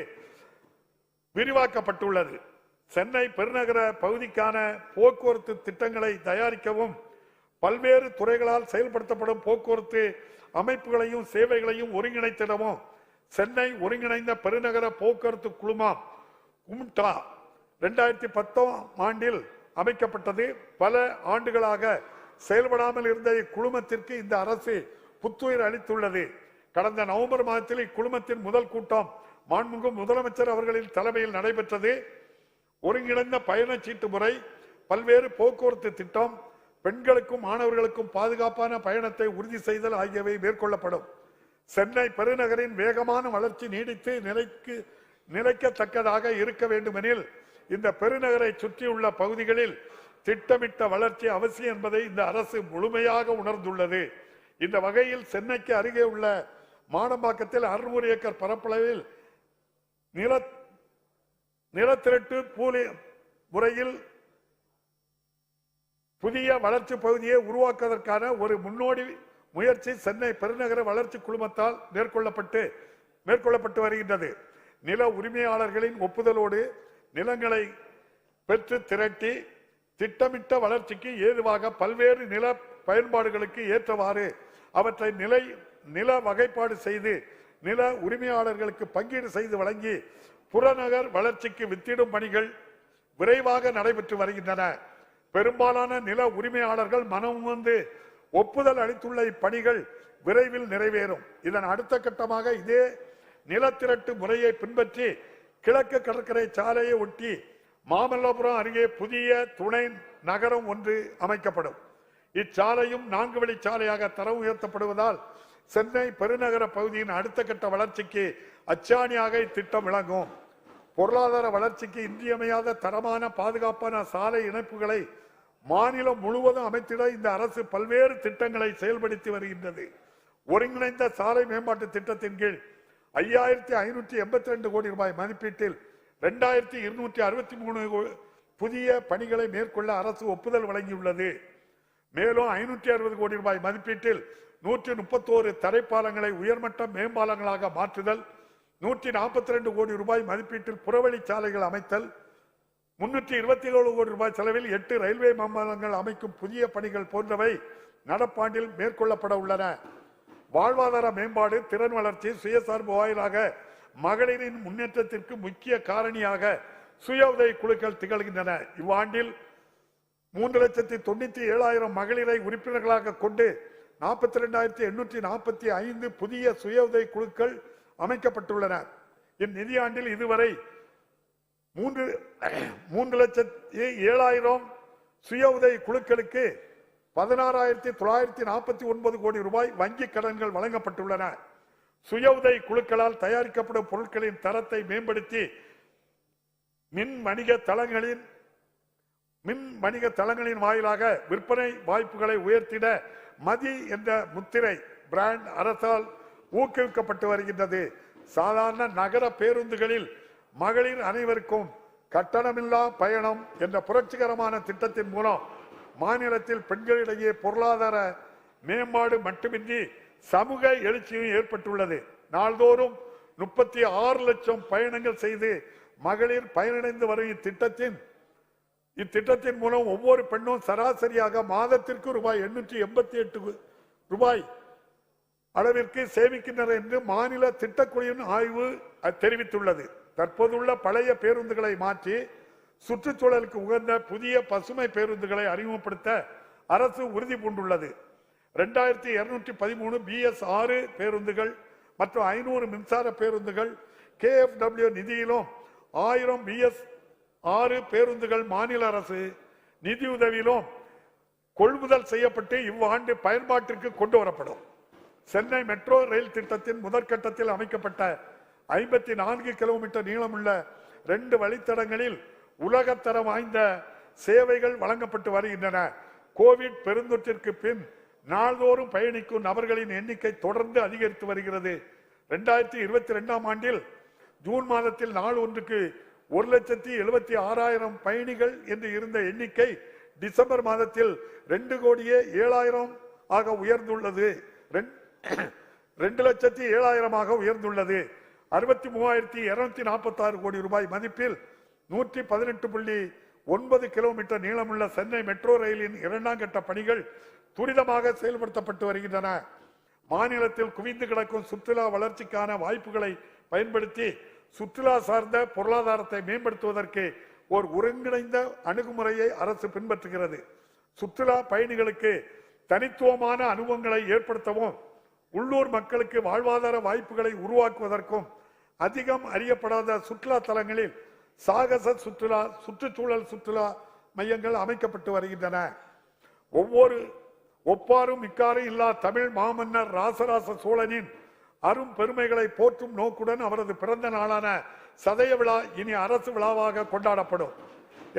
விரிவாக்கப்பட்டுள்ளது. சென்னை பெருநகர பகுதிக்கான போக்குவரத்து திட்டங்களை தயாரிக்கவும் பல்வேறு துறைகளால் செயல்படுத்தப்படும் போக்குவரத்து அமைப்புகளையும் சேவைகளையும் ஒருங்கிணைத்திடவும் சென்னை ஒருங்கிணைந்த பெருநகர போக்குவரத்து குழுமம் கும்டா 2010 ஆண்டில் அமைக்கப்பட்டது. பல ஆண்டுகளாக செயல்படாமல் இருந்த இக்குழுமத்திற்கு இந்த அரசு புத்துயிர் அளித்துள்ளது. கடந்த நவம்பர் மாதத்தில் இக்குழுமத்தின் முதல் கூட்டம் மாண்புமிகு முதலமைச்சர் அவர்களின் தலைமையில் நடைபெற்றது. ஒருங்கிணைந்த பயணச்சீட்டு முறை, பல்வேறு போக்குவரத்து திட்டம், பெண்களுக்கும் மாணவர்களுக்கும் பாதுகாப்பான பயணத்தை உறுதி செய்தல் ஆகியவை மேற்கொள்ளப்படும். சென்னை பெருநகரின் வேகமான வளர்ச்சி நீடித்து நிலைக்கத்தக்கதாக இருக்க வேண்டுமெனில் இந்த பெருநகரை சுற்றியுள்ள பகுதிகளில் திட்டமிட்ட வளர்ச்சி அவசியம் என்பதை இந்த அரசு முழுமையாக உணர்ந்துள்ளது. இந்த வகையில் சென்னைக்கு அருகே உள்ள மாடம்பாக்கத்தில் 600 ஏக்கர் பரப்பளவில் நிலத்திரட்டு பூலி முறையில் புதிய வளர்ச்சி பகுதியை உருவாக்குவதற்கான ஒரு முன்னோடி முயற்சி சென்னை பெருநகர வளர்ச்சி குழுமத்தால் மேற்கொள்ளப்பட்டு வருகின்றது. நில உரிமையாளர்களின் ஒப்புதலோடு நிலங்களை பெற்று திரட்டி திட்டமிட்ட வளர்ச்சிக்கு ஏதுவாக பல்வேறு நில பயன்பாடுகளுக்கு ஏற்றவாறு அவற்றை நில வகைப்பாடு செய்து நில உரிமையாளர்களுக்கு பங்கீடு செய்து வழங்கி புறநகர் வளர்ச்சிக்கு வித்திடும் பணிகள் விரைவாக நடைபெற்று வருகின்றன. பெரும்பாலான நில உரிமையாளர்கள் மனம் வந்து ஒப்புதல் அளித்துள்ள இப்பணிகள் விரைவில் நிறைவேறும். இதன் அடுத்த கட்டமாக இதே நிலத்திரட்டு முறையை பின்பற்றி கிழக்கு கடற்கரை சாலையை ஒட்டி மாமல்லபுரம் அருகே புதிய துணை நகரம் ஒன்று அமைக்கப்படும். இச்சாலையும் 4 வழி சாலையாக தரம் உயர்த்தப்படுவதால் சென்னை பெருநகர பகுதியின் அடுத்த கட்ட வளர்ச்சிக்கு அச்சாணியாக இத்திட்டம் விளங்கும். பொருளாதார வளர்ச்சிக்கு இன்றியமையாத தரமான பாதுகாப்பான சாலை இணைப்புகளை மாநிலம் முழுவதும் அமைத்திட இந்த அரசு பல்வேறு திட்டங்களை செயல்படுத்தி வருகின்றது. ஒருங்கிணைந்த சாலை மேம்பாட்டு திட்டத்தின் கீழ் 5582 கோடி ரூபாய் மதிப்பீட்டில் 2263 புதிய பணிகளை மேற்கொள்ள அரசு ஒப்புதல் வழங்கியுள்ளது. மேலும் 560 கோடி ரூபாய் மதிப்பீட்டில் 131 தரைப்பாலங்களை உயர்மட்ட மேம்பாலங்களாக மாற்றுதல், 142 கோடி ரூபாய் மதிப்பீட்டில் புறவழி சாலைகள் அமைத்தல், 327 கோடி ரூபாய் செலவில் 8 ரயில்வே மேம்பாலங்கள் அமைக்கும் புதிய பணிகள் போன்றவை நடப்பாண்டில் மேற்கொள்ளப்பட உள்ளன. வாழ்வாதார மேம்பாடு, திறன் வளர்ச்சி, சுயசார்பு வாயிலாக மகளிரின் முன்னேற்றத்திற்கு முக்கிய காரணியாக சுய உதவி குழுக்கள் திகழ்கின்றன. இவ்வாண்டில் 3,97,000 மகளிரை உறுப்பினர்களாக கொண்டு 42,845 புதிய சுய உதவி குழுக்கள் அமைக்கப்பட்டுள்ளன. இந்நிதியாண்டில் இதுவரை 3,07,000 சுய உதவி குழுக்களுக்கு 16,949 கோடி ரூபாய் வங்கி கடன்கள் வழங்கப்பட்டுள்ளன. சுய உதவி குழுக்களால் தயாரிக்கப்படும் பொருட்களின் தரத்தை மேம்படுத்தி மின் வணிக தளங்களின் வாயிலாக விற்பனை வாய்ப்புகளை உயர்த்திட மதி என்ற முத்திரை பிராண்ட் அரசால் ஊக்குவிக்கப்பட்டு வருகின்றது. சாதாரண நகர பேருந்துகளில் மகளிர் அனைவருக்கும் கட்டணமில்லா பயணம் என்ற புரட்சிகரமான திட்டத்தின் மூலம் மாநிலத்தில் பெண்களிடையே பொருளாதார மேம்பாடு மட்டுமின்றி சமூக எழுச்சியும் ஏற்பட்டுள்ளது. நாள்தோறும் 36 லட்சம் பயணங்கள் செய்து மகளிர் பயனடைந்து வரும் இத்திட்டத்தின் மூலம் ஒவ்வொரு பெண்ணும் சராசரியாக மாதத்திற்கு ரூபாய் 888 ரூபாய் அளவிற்கு சேமிக்கின்றனர் என்று மாநில திட்டக்குழுவின் ஆய்வு தெரிவித்துள்ளது. தற்போதுள்ள பழைய பேருந்துகளை மாற்றி சுற்றுச்சூழலுக்கு உகந்த புதிய பசுமை பேருந்துகளை அறிமுகப்படுத்த அரசு உறுதி பூண்டுள்ளது. 2213 BS6 பேருந்துகள் மற்றும் 500 மின்சார பேருந்துகள் KFW நிதியிலும் 1000 BS6 பேருந்துகள் மாநில அரசு நிதியுதவியிலும் கொள்முதல் செய்யப்பட்டு இவ்வாண்டு பயன்பாட்டிற்கு கொண்டு வரப்படும். சென்னை மெட்ரோ ரயில் திட்டத்தின் முதற்கட்டத்தில் அமைக்கப்பட்ட 54 கிலோமீட்டர் நீளமுள்ள 2 வழித்தடங்களில் உலகத்தரம் வாய்ந்த சேவைகள் வழங்கப்பட்டு வருகின்றன. கோவிட் பெருந்தொற்றிற்கு பின் நாள்தோறும் பயணிக்கும் நபர்களின் எண்ணிக்கை தொடர்ந்து அதிகரித்து வருகிறது. 2022 ஆண்டில் ஜூன் மாதத்தில் நாள் ஒன்றுக்கு 1,76,000 பயணிகள் என்று இருந்த எண்ணிக்கை டிசம்பர் மாதத்தில் 2,07,000 ஆக உயர்ந்துள்ளது. 2,07,000 உயர்ந்துள்ளது. 63,246 கோடி ரூபாய் மதிப்பில் 118.9 கிலோமீட்டர் நீளமுள்ள சென்னை மெட்ரோ ரயிலின் 2ஆம் கட்ட பணிகள் துரிதமாக செயல்படுத்தப்பட்டு வருகின்றன. மாநிலத்தில் குவிந்து கிடக்கும் சுற்றுலா வளர்ச்சிக்கான வாய்ப்புகளை பயன்படுத்தி சுற்றுலா சார்ந்த பொருளாதாரத்தை மேம்படுத்துவதற்கு ஒரு ஒருங்கிணைந்த அணுகுமுறையை அரசு பின்பற்றுகிறது. சுற்றுலா பயணிகளுக்கு தனித்துவமான அனுபவங்களை ஏற்படுத்தவும் உள்ளூர் மக்களுக்கு வாழ்வாதார வாய்ப்புகளை உருவாக்குவதற்கும் அதிகம் அறியப்படாத சுற்றுலா தலங்களில் சாகச சுற்றுலா சுற்றுச்சூழல் சுற்றுலா மையங்கள் அமைக்கப்பட்டு வருகின்றன. ஒப்பாரும் மிக்காரும் இல்லா தமிழ் மாமன்னர் ராசராச சோழனின் அரும் பெருமைகளை போற்றும் நோக்குடன் அவரது பிறந்த நாளான சதய விழா இனி அரசு விழாவாக கொண்டாடப்படும்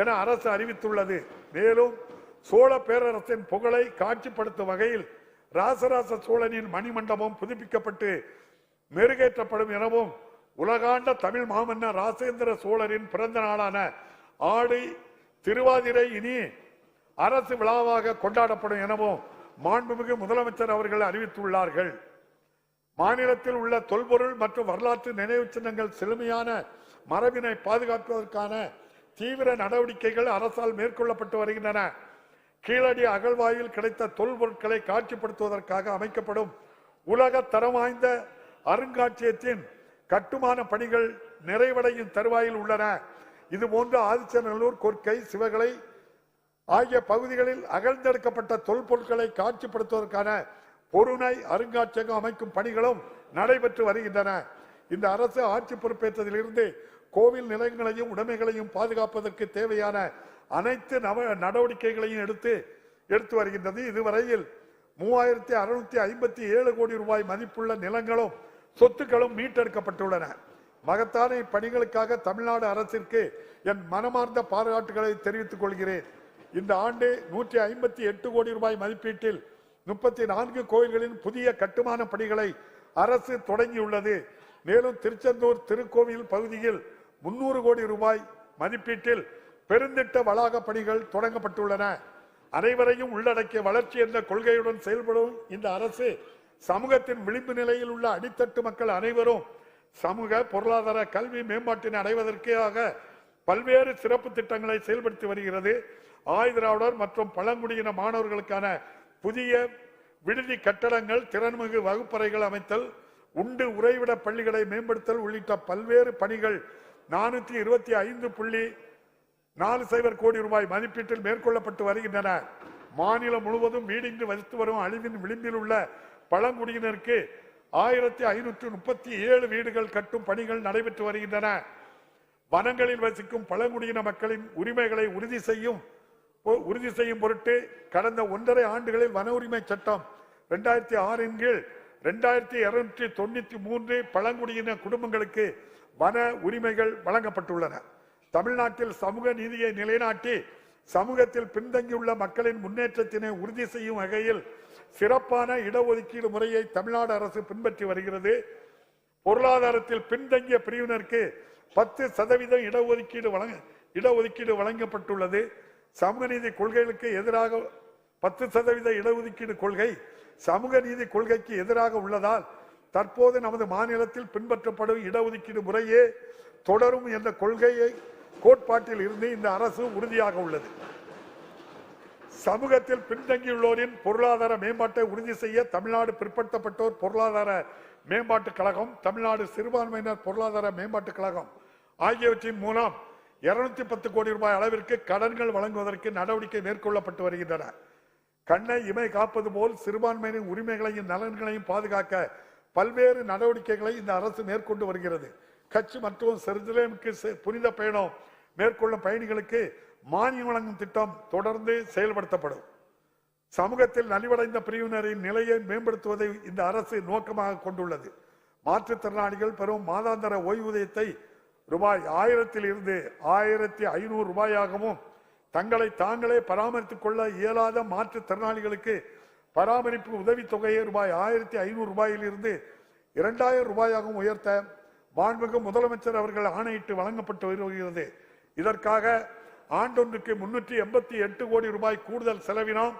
என அரசு அறிவித்துள்ளது. மேலும் சோழ பேரரசின் புகழை காட்சிப்படுத்தும் வகையில் ராசராச சோழனின் மணிமண்டபம் புதுப்பிக்கப்பட்டு மெருகேற்றப்படும் எனவும் உலகாண்ட தமிழ் மாமன்னர் ராசேந்திர சோழரின் பிறந்த நாளான ஆடி திருவாதிரை இனி அரசு விழாவாக கொண்டாடப்படும் எனவும் மாண்புமிகு முதலமைச்சர் அவர்கள் அறிவித்துள்ளார்கள். மாநிலத்தில் உள்ள தொல்பொருள் மற்றும் வரலாற்று நினைவு சின்னங்கள் செழுமையான மரபினை பாதுகாப்பதற்கான தீவிர நடவடிக்கைகள் அரசால் மேற்கொள்ளப்பட்டு வருகின்றன. கீழடி அகழ்வாயில் கிடைத்த தொல்பொருட்களை காட்சிப்படுத்துவதற்காக அமைக்கப்படும் உலக தரம் வாய்ந்த அருங்காட்சியகத்தின் கட்டுமான பணிகள் நிறைவடையும் தருவாயில் உள்ளன. இதுபோன்று ஆதிச்சநல்லூர், கொற்கை, சிவகலை ஆகிய பகுதிகளில் அகழ்ந்தெடுக்கப்பட்ட தொல்பொருட்களை காட்சிப்படுத்துவதற்கான பொருணை அருங்காட்சியகம் அமைக்கும் பணிகளும் நடைபெற்று வருகின்றன. இந்த அரசு ஆட்சி பொறுப்பேற்றதிலிருந்து கோவில் நிலையங்களையும் உடைமைகளையும் பாதுகாப்பதற்கு தேவையான அனைத்து நடவடிக்கைகளையும் எடுத்து வருகின்றது. இதுவரையில் 3657 கோடி ரூபாய் மதிப்புள்ள நிலங்களும் சொத்துக்களும் மீட்டெடுக்கப்பட்டுள்ளன. மகத்தான இப்பணிகளுக்காக தமிழ்நாடு அரசிற்கு என் மனமார்ந்த பாராட்டுகளை தெரிவித்துக் கொள்கிறேன். இந்த ஆண்டு 158 கோடி ரூபாய் மதிப்பீட்டில் 34 கோயில்களின் புதிய கட்டுமான பணிகளை அரசு தொடங்கியுள்ளது. மேலும் திருச்செந்தூர் திருக்கோவில் பகுதியில் 300 கோடி ரூபாய் மதிப்பீட்டில் பெருந்திட்ட வளாக பணிகள் தொடங்கப்பட்டுள்ளன. அனைவரையும் உள்ளடக்கிய வளர்ச்சி என்ற கொள்கையுடன் செயல்படும் இந்த அரசு சமூகத்தின் விளிம்பு நிலையில் உள்ள அடித்தட்டு மக்கள் அனைவரும் சமூக பொருளாதார கல்வி மேம்பாட்டினை அடைவதற்காக பல்வேறு சிறப்பு திட்டங்களை செயல்படுத்தி வருகிறது. ஆயுதிராவிடர் மற்றும் பழங்குடியின மாணவர்களுக்கான புதிய விடுதி கட்டடங்கள், திறன்மிகு வகுப்பறைகள் அமைத்தல், உண்டு உறைவிட பள்ளிகளை மேம்படுத்தல் உள்ளிட்ட பல்வேறு பணிகள் 425.40 கோடி ரூபாய் மதிப்பீட்டில் மேற்கொள்ளப்பட்டு வருகின்றன. மாநிலம் முழுவதும் வீடின்றி வசித்து வரும் அழிவின் விளிம்பில் உள்ள பழங்குடியினருக்கு 1537 வீடுகள் கட்டும் பணிகள் நடைபெற்று வருகின்றன. வனங்களில் வசிக்கும் பழங்குடியின மக்களின் உரிமைகளை உறுதி செய்யும் பொருட்டு கடந்த 1.5 ஆண்டுகளில் வன உரிமை சட்டம் 2006 கீழ் 2293 பழங்குடியின குடும்பங்களுக்கு வன உரிமைகள் வழங்கப்பட்டுள்ளன. தமிழ்நாட்டில் சமூக நீதியை நிலைநாட்டி சமூகத்தில் பின்தங்கியுள்ள மக்களின் முன்னேற்றத்தினை உறுதி செய்யும் வகையில் சிறப்பான இடஒதுக்கீடு முறையை தமிழ்நாடு அரசு பின்பற்றி வருகிறது. பொருளாதாரத்தில் பின்தங்கிய பிரிவினருக்கு 10% இடஒதுக்கீடு வழங்கப்பட்டுள்ளது. சமூக நீதி கொள்கைகளுக்கு எதிராக 10% இடஒதுக்கீடு கொள்கை சமூக நீதி கொள்கைக்கு எதிராக உள்ளதால் தற்போது நமது மாநிலத்தில் பின்பற்றப்படும் இடஒதுக்கீடு முறையே தொடரும் என்ற கொள்கையை கோட்பாட்டில் இருந்து இந்த அரசு உறுதியாக உள்ளது. சமூகத்தில் பின்தங்கியுள்ளோரின் பொருளாதார மேம்பாட்டை உறுதி செய்ய தமிழ்நாடு பிற்படுத்தப்பட்டோர் பொருளாதார மேம்பாட்டுக் கழகம், தமிழ்நாடு சிறுபான்மையினர் பொருளாதார மேம்பாட்டுக் கழகம் ஆகியவற்றின் மூலம் 210 கோடி ரூபாய் அளவிற்கு கடன்கள் வழங்குவதற்கு நடவடிக்கை மேற்கொள்ளப்பட்டு வருகின்றன. கண்ணை இமை காப்பது போல் சிறுபான்மையினர் உரிமைகளையும் நலன்களையும் பாதுகாக்க பல்வேறு நடவடிக்கைகளை இந்த அரசு மேற்கொண்டு வருகிறது. கட்சி மற்றும் செருசலேமுக்கு புனித பயணம் மேற்கொள்ளும் பயணிகளுக்கு மானியம் வழங்கும் திட்டம் தொடர்ந்து செயல்படுத்தப்படும். சமூகத்தில் நலிவடைந்த பிரிவினரின் நிலையை மேம்படுத்துவதை இந்த அரசு நோக்கமாக கொண்டுள்ளது. மாற்றுத்திறனாளிகள் பெறும் மாதாந்திர ஓய்வூதியத்தை ரூபாய் 1000 இருந்து 1500 ரூபாயாகவும், தங்களை தாங்களே பராமரித்துக் கொள்ள இயலாத மாற்றுத்திறனாளிகளுக்கு பராமரிப்பு உதவித்தொகையை ரூபாய் 1500 ரூபாயில் இருந்து 2000 ரூபாயாகவும் உயர்த்த மாண்புமிகு முதலமைச்சர் அவர்கள் ஆணையிட்டு வழங்கப்பட்டு வருகிறது. இதற்காக ஆண்டொன்றுக்கு 388 கோடி ரூபாய் கூடுதல் செலவினம்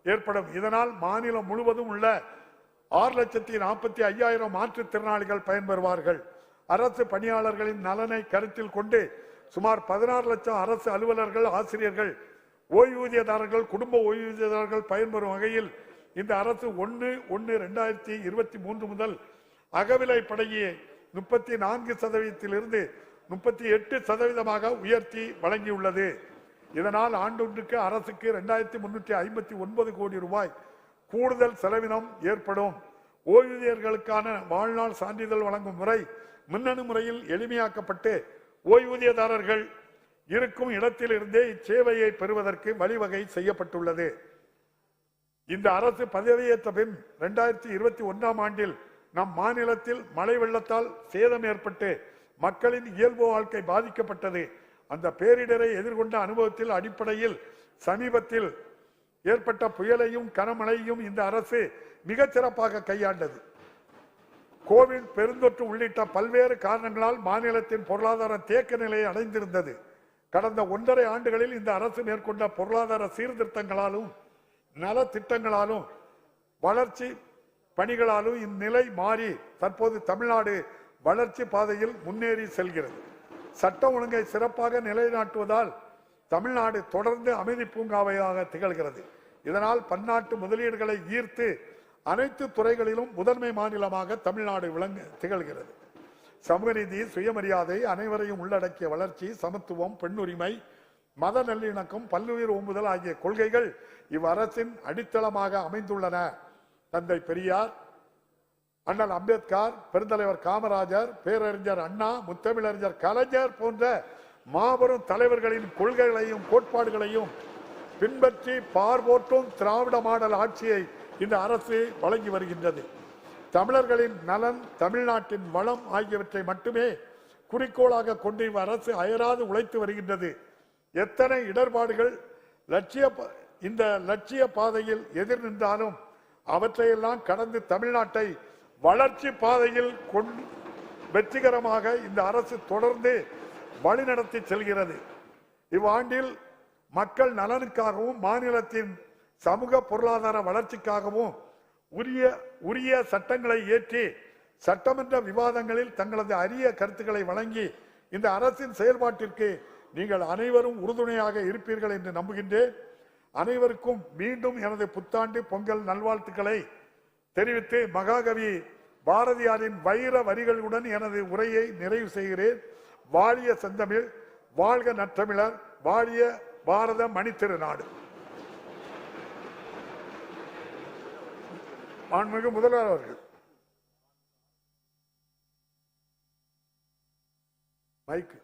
ஏற்படும். இதனால் மாநிலம் முழுவதும் உள்ள 6,45,000 மாற்றுத்திறனாளிகள் பயன்பெறுவார்கள். அரசு பணியாளர்களின் நலனை கருத்தில் கொண்டு சுமார் 16 லட்சம் அரசு அலுவலர்கள், ஆசிரியர்கள், ஓய்வூதியதாரர்கள், குடும்ப ஓய்வூதியதாரர்கள் பயன்பெறும் வகையில் இந்த அரசு 1/1/2023 முதல் அகவிலைப்படையை 34% 38% உயர்த்தி வழங்கியுள்ளது. இதனால் ஆண்டொன்றுக்கு அரசுக்கு 2359 கோடி ரூபாய் கூடுதல் செலவினம் ஏற்படும். ஓய்வூதியர்களுக்கான வாழ்நாள் சான்றிதழ் வழங்கும் முறை மின்னணு முறையில் எளிமையாக்கப்பட்டு ஓய்வூதியதாரர்கள் இருக்கும் இடத்தில் இருந்தே இச்சேவையை பெறுவதற்கு வழிவகை செய்யப்பட்டுள்ளது. இந்த அரசு பதவியேற்ற பின் 2021 ஆண்டில் நம் மாநிலத்தில் மழை வெள்ளத்தால் சேதம் ஏற்பட்டு மக்களின் இயல்பு வாழ்க்கை பாதிக்கப்பட்டது. அந்த பேரிடரை எதிர்கொண்ட அனுபவத்தில் அடிப்படையில் சமீபத்தில் ஏற்பட்ட புயலையும் கனமழையையும் இந்த அரசு மிகச் சிறப்பாக கையாண்டது. கோவிட் பெருந்தொற்று உள்ளிட்ட பல்வேறு காரணங்களால் மாநிலத்தின் பொருளாதார தேக்க நிலையை அடைந்திருந்தது. கடந்த 1.5 ஆண்டுகளில் இந்த அரசு மேற்கொண்ட பொருளாதார சீர்திருத்தங்களாலும் நல திட்டங்களாலும் வளர்ச்சி பணிகளாலும் இந்நிலை மாறி தற்போது தமிழ்நாடு வளர்ச்சி பாதையில் முன்னேறி செல்கிறது. சட்டம் ஒழுங்கை சிறப்பாக நிலைநாட்டுவதால் தமிழ்நாடு தொடர்ந்து அமைதி பூங்காவையாக திகழ்கிறது. இதனால் பன்னாட்டு முதலீடுகளை ஈர்த்து அனைத்து துறைகளிலும் முதன்மை மாநிலமாக தமிழ்நாடு திகழ்கிறது. சமூக நீதி, சுயமரியாதை, அனைவரையும் உள்ளடக்கிய வளர்ச்சி, சமத்துவம், பெண்ணுரிமை, மத நல்லிணக்கம், பல்லுயிர் ஓம்புதல் ஆகிய கொள்கைகள் இவ்வரசின் அடித்தளமாக அமைந்துள்ளன. தந்தை பெரியார், அண்ணல் அம்பேத்கர், பெருந்தலைவர் காமராஜர், பேரறிஞர் அண்ணா, முத்தமிழறிஞர் கலைஞர் போன்ற மாபெரும் தலைவர்களின் கொள்கைகளையும் கோட்பாடுகளையும் பின்பற்றி பார்போற்றும் திராவிட மாடல் ஆட்சியை இந்த அரசு வழங்கி வருகின்றது. தமிழர்களின் நலன், தமிழ்நாட்டின் வளம் ஆகியவற்றை மட்டுமே குறிக்கோளாக கொண்டு இவ்வரசு அயராது உழைத்து வருகின்றது. எத்தனை இடர்பாடுகள் இந்த லட்சிய பாதையில் எதிர் நின்றாலும் அவற்றையெல்லாம் கடந்து தமிழ்நாட்டை வளர்ச்சி பாதையில் வெற்றிகரமாக இந்த அரசு தொடர்ந்து வழிநடத்தி செல்கிறது. இவ்வாண்டில் மக்கள் நலனுக்காகவும் மாநிலத்தின் சமூக பொருளாதார வளர்ச்சிக்காகவும் உரிய சட்டங்களை ஏற்றி சட்டமன்ற விவாதங்களில் தங்களது அரிய கருத்துக்களை வழங்கி இந்த அரசின் செயல்பாட்டிற்கு நீங்கள் அனைவரும் உறுதுணையாக இருப்பீர்கள் என்று நம்புகின்றேன். அனைவருக்கும் மீண்டும் எனது புத்தாண்டு பொங்கல் நல்வாழ்த்துக்களை தெரிவித்து மகாகவி பாரதியாரின் வைர வரிகளுடன் எனது உரையை நிறைவு செய்கிறேன். வாழிய செந்தமிழ், வாழ்க நற்றமிழர், வாழிய பாரத மணித்திருநாடு. மாண்புமிகு முதல்வர் அவர்கள் மைக்கு.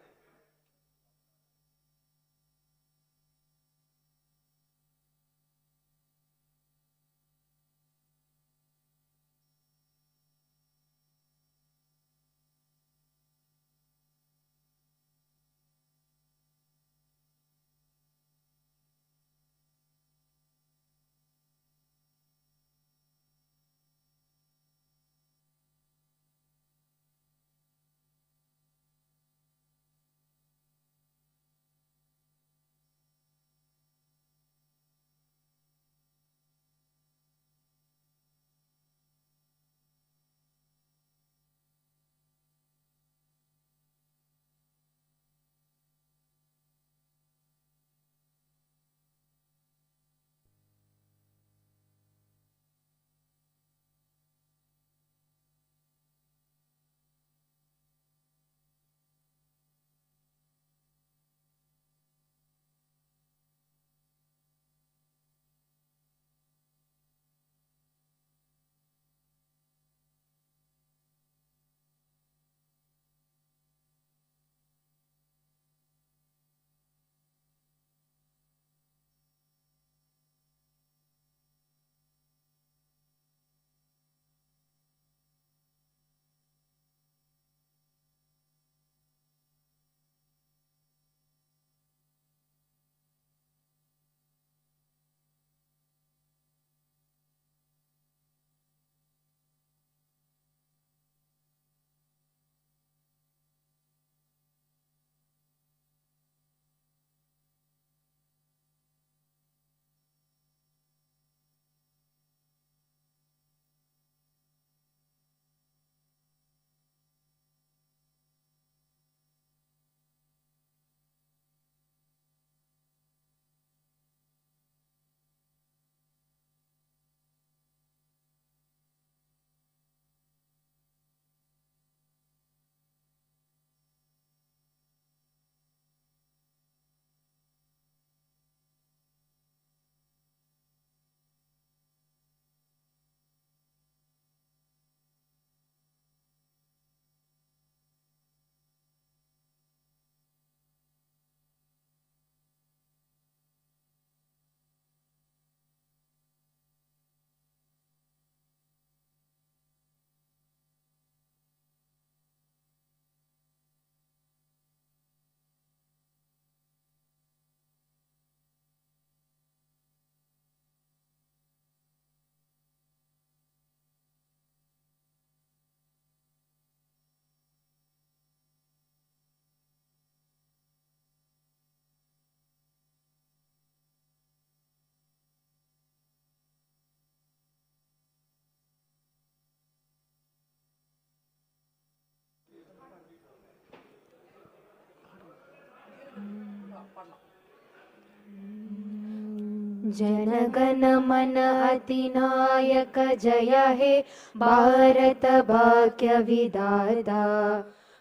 जनगण मन अधिनायक जय हे भारत भाग्य विधाता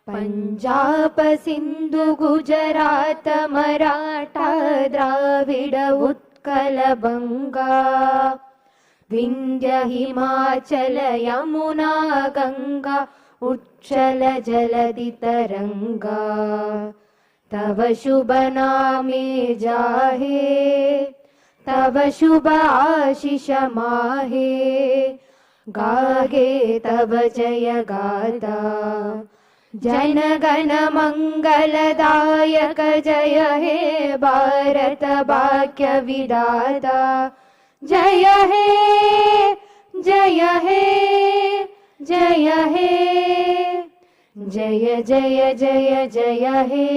पंजाब सिंधु गुजरात मराठा द्राविड उत्कल बंगा विंध्य हिमाचल यमुना गंगा उच्चल जलधि तरंगा तव शुभ नामे जाहे तव शुभ आशीष माहे गागे तव जय गाथा जन गण मंगलदायक जय हे भारत भाग्य विधाता जय हे जय हे जय हे जय जय जय जय हे।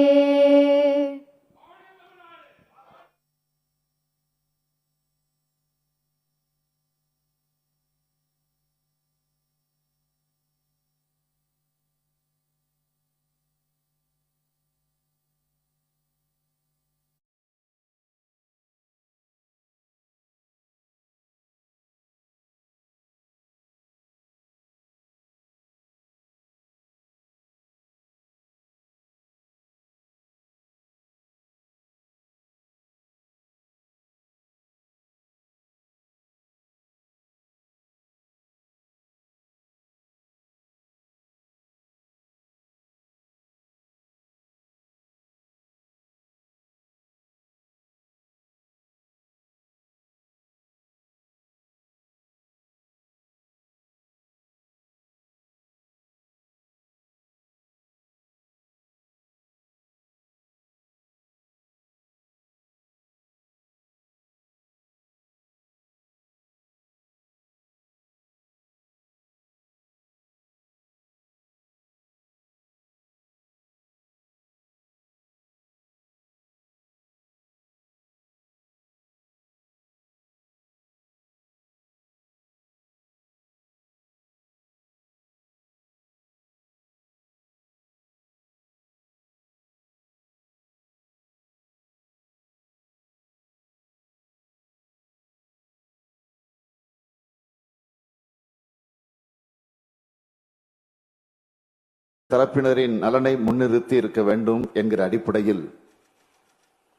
தரப்பினரின் நலனை முன்னிறுத்தி இருக்க வேண்டும் என்கிற அடிப்படையில்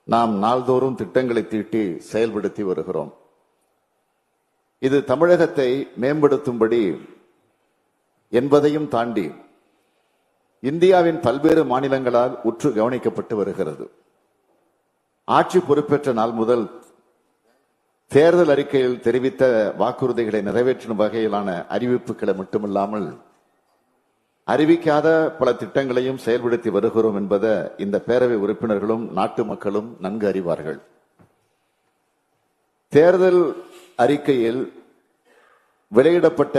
நாம் நாள்தோறும் திட்டங்களை தீட்டி செயல்படுத்தி வருகிறோம். இது தமிழகத்தை மேம்படுத்தும்படி என்பதையும் தாண்டி இந்தியாவின் பல்வேறு மாநிலங்களால் உற்று கவனிக்கப்பட்டு வருகிறது. ஆட்சி பொறுப்பேற்ற நாள் முதல் தேர்தல் அறிக்கையில் தெரிவித்த வாக்குறுதிகளை நிறைவேற்றும் வகையிலான அறிவிப்புகளை மட்டுமில்லாமல் அறிவிக்காத பல திட்டங்களையும் செயல்படுத்தி வருகிறோம் என்பதை இந்த பேரவை உறுப்பினர்களும் நாட்டு மக்களும் நன்கு அறிவார்கள். தேர்தல் அறிக்கையில் வெளியிடப்பட்ட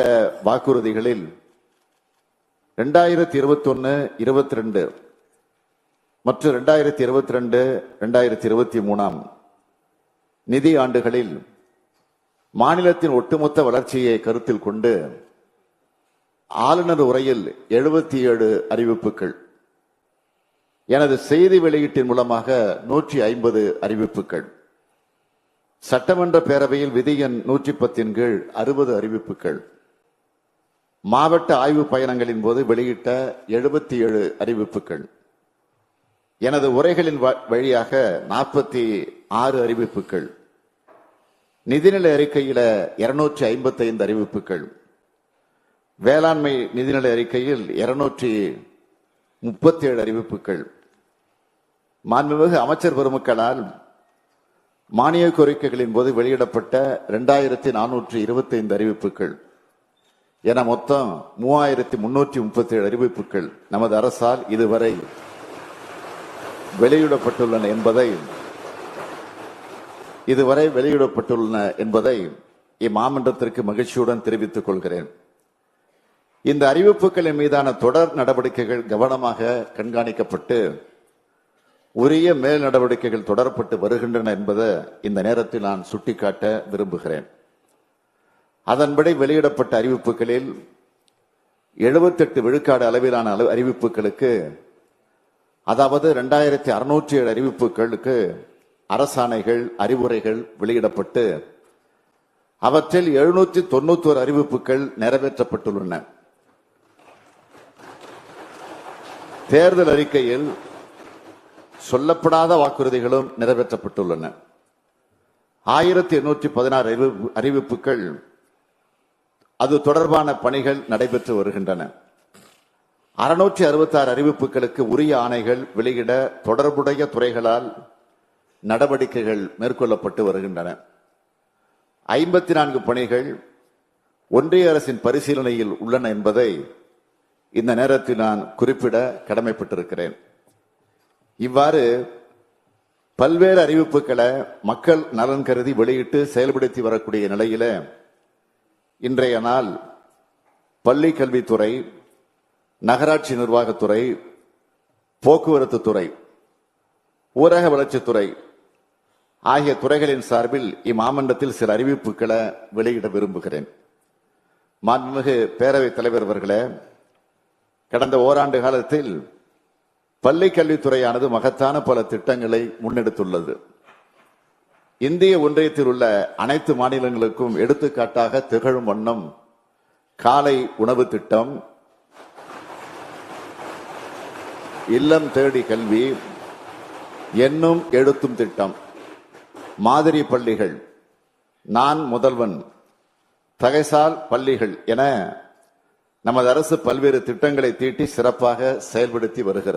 வாக்குறுதிகளில் 2021-22 மற்றும் 2022-2023 நிதி ஆண்டுகளில் மாநிலத்தின் ஒட்டுமொத்த வளர்ச்சியை கருத்தில் கொண்டு ஆளுநர் உரையில் 77 அறிவிப்புகள், எனது செய்தி வெளியீட்டின் மூலமாக 150 அறிவிப்புகள், சட்டமன்ற பேரவையில் விதி எண் 110 கீழ் 60 அறிவிப்புகள், மாவட்ட ஆய்வு பயணங்களின் போது வெளியிட்ட 77 அறிவிப்புகள், எனது உரைகளின் வழியாக 46 அறிவிப்புகள், நிதிநிலை அறிக்கையில 255 அறிவிப்புகள், வேளாண்மை நிதிநிலை அறிக்கையில் 237 அறிவிப்புகள், மாண்புமிகு அமைச்சர் பெருமக்களால் மானிய கோரிக்கைகளின் போது வெளியிடப்பட்ட 2425 அறிவிப்புகள் என மொத்தம் 3337 அறிவிப்புகள் நமது அரசால் இதுவரை வெளியிடப்பட்டுள்ளன என்பதை இம்மாமன்றத்திற்கு மகிழ்ச்சியுடன் தெரிவித்துக் கொள்கிறேன். இந்த அறிவிப்புகளின் மீதான தொடர் நடவடிக்கைகள் கவனமாக கண்காணிக்கப்பட்டு உரிய மேல் நடவடிக்கைகள் தொடரப்பட்டு வருகின்றன என்பதை இந்த நேரத்தில் நான் சுட்டிக்காட்ட விரும்புகிறேன். அதன்படி வெளியிடப்பட்ட அறிவிப்புகளில் 78 விழுக்காடு அளவிலான அறிவிப்புகளுக்கு, அதாவது 2607 அறிவிப்புகளுக்கு அரசாணைகள், அறிவுரைகள் வெளியிடப்பட்டு அவற்றில் 791 அறிவிப்புகள் நிறைவேற்றப்பட்டுள்ளன. தேர்தல் அறிக்கையில் சொல்லப்படாத வாக்குறுதிகளும் நிறைவேற்றப்பட்டுள்ளன. 1816 அறிவிப்புகள் அது தொடர்பான பணிகள் நடைபெற்று வருகின்றன. 666 அறிவிப்புகளுக்கு உரிய ஆணைகள் வெளியிட தொடர்புடைய துறைகளால் நடவடிக்கைகள் மேற்கொள்ளப்பட்டு வருகின்றன. 54 பணிகள் ஒன்றிய அரசின் பரிசீலனையில் உள்ளன என்பதை இந்த நேரத்தில் நான் குறிப்பிட கடமைப்பட்டிருக்கிறேன். இவ்வாறு பல்வேறு அறிவிப்புகளை மக்கள் நலன் கருதி வெளியிட்டு செயல்படுத்தி வரக்கூடிய நிலையில இன்றைய நாள் பள்ளி கல்வித்துறை, நகராட்சி நிர்வாகத்துறை, போக்குவரத்து துறை, ஊரக வளர்ச்சித்துறை ஆகிய துறைகளின் சார்பில் இம்மாமண்டத்தில் சில அறிவிப்புகளை வெளியிட விரும்புகிறேன். மாண்புமிகு பேரவைத் தலைவர் அவர்களே, கடந்த ஓராண்டு காலத்தில் பள்ளி கல்வித்துறையானது மகத்தான பல திட்டங்களை முன்னெடுத்துள்ளது. இந்திய ஒன்றியத்தில் உள்ள அனைத்து மாநிலங்களுக்கும் எடுத்துக்காட்டாக திகழும் வண்ணம் காலை உணவு திட்டம், இல்லம் தேடி கல்வி, எண்ணும் எழுத்தும் திட்டம், மாதிரி பள்ளிகள், நான் முதல்வன், தகைசால் பள்ளிகள் என நமது அரசு பல்வேறு திட்டங்களை தீட்டி சிறப்பாக செயல்படுத்தி வருகிறது.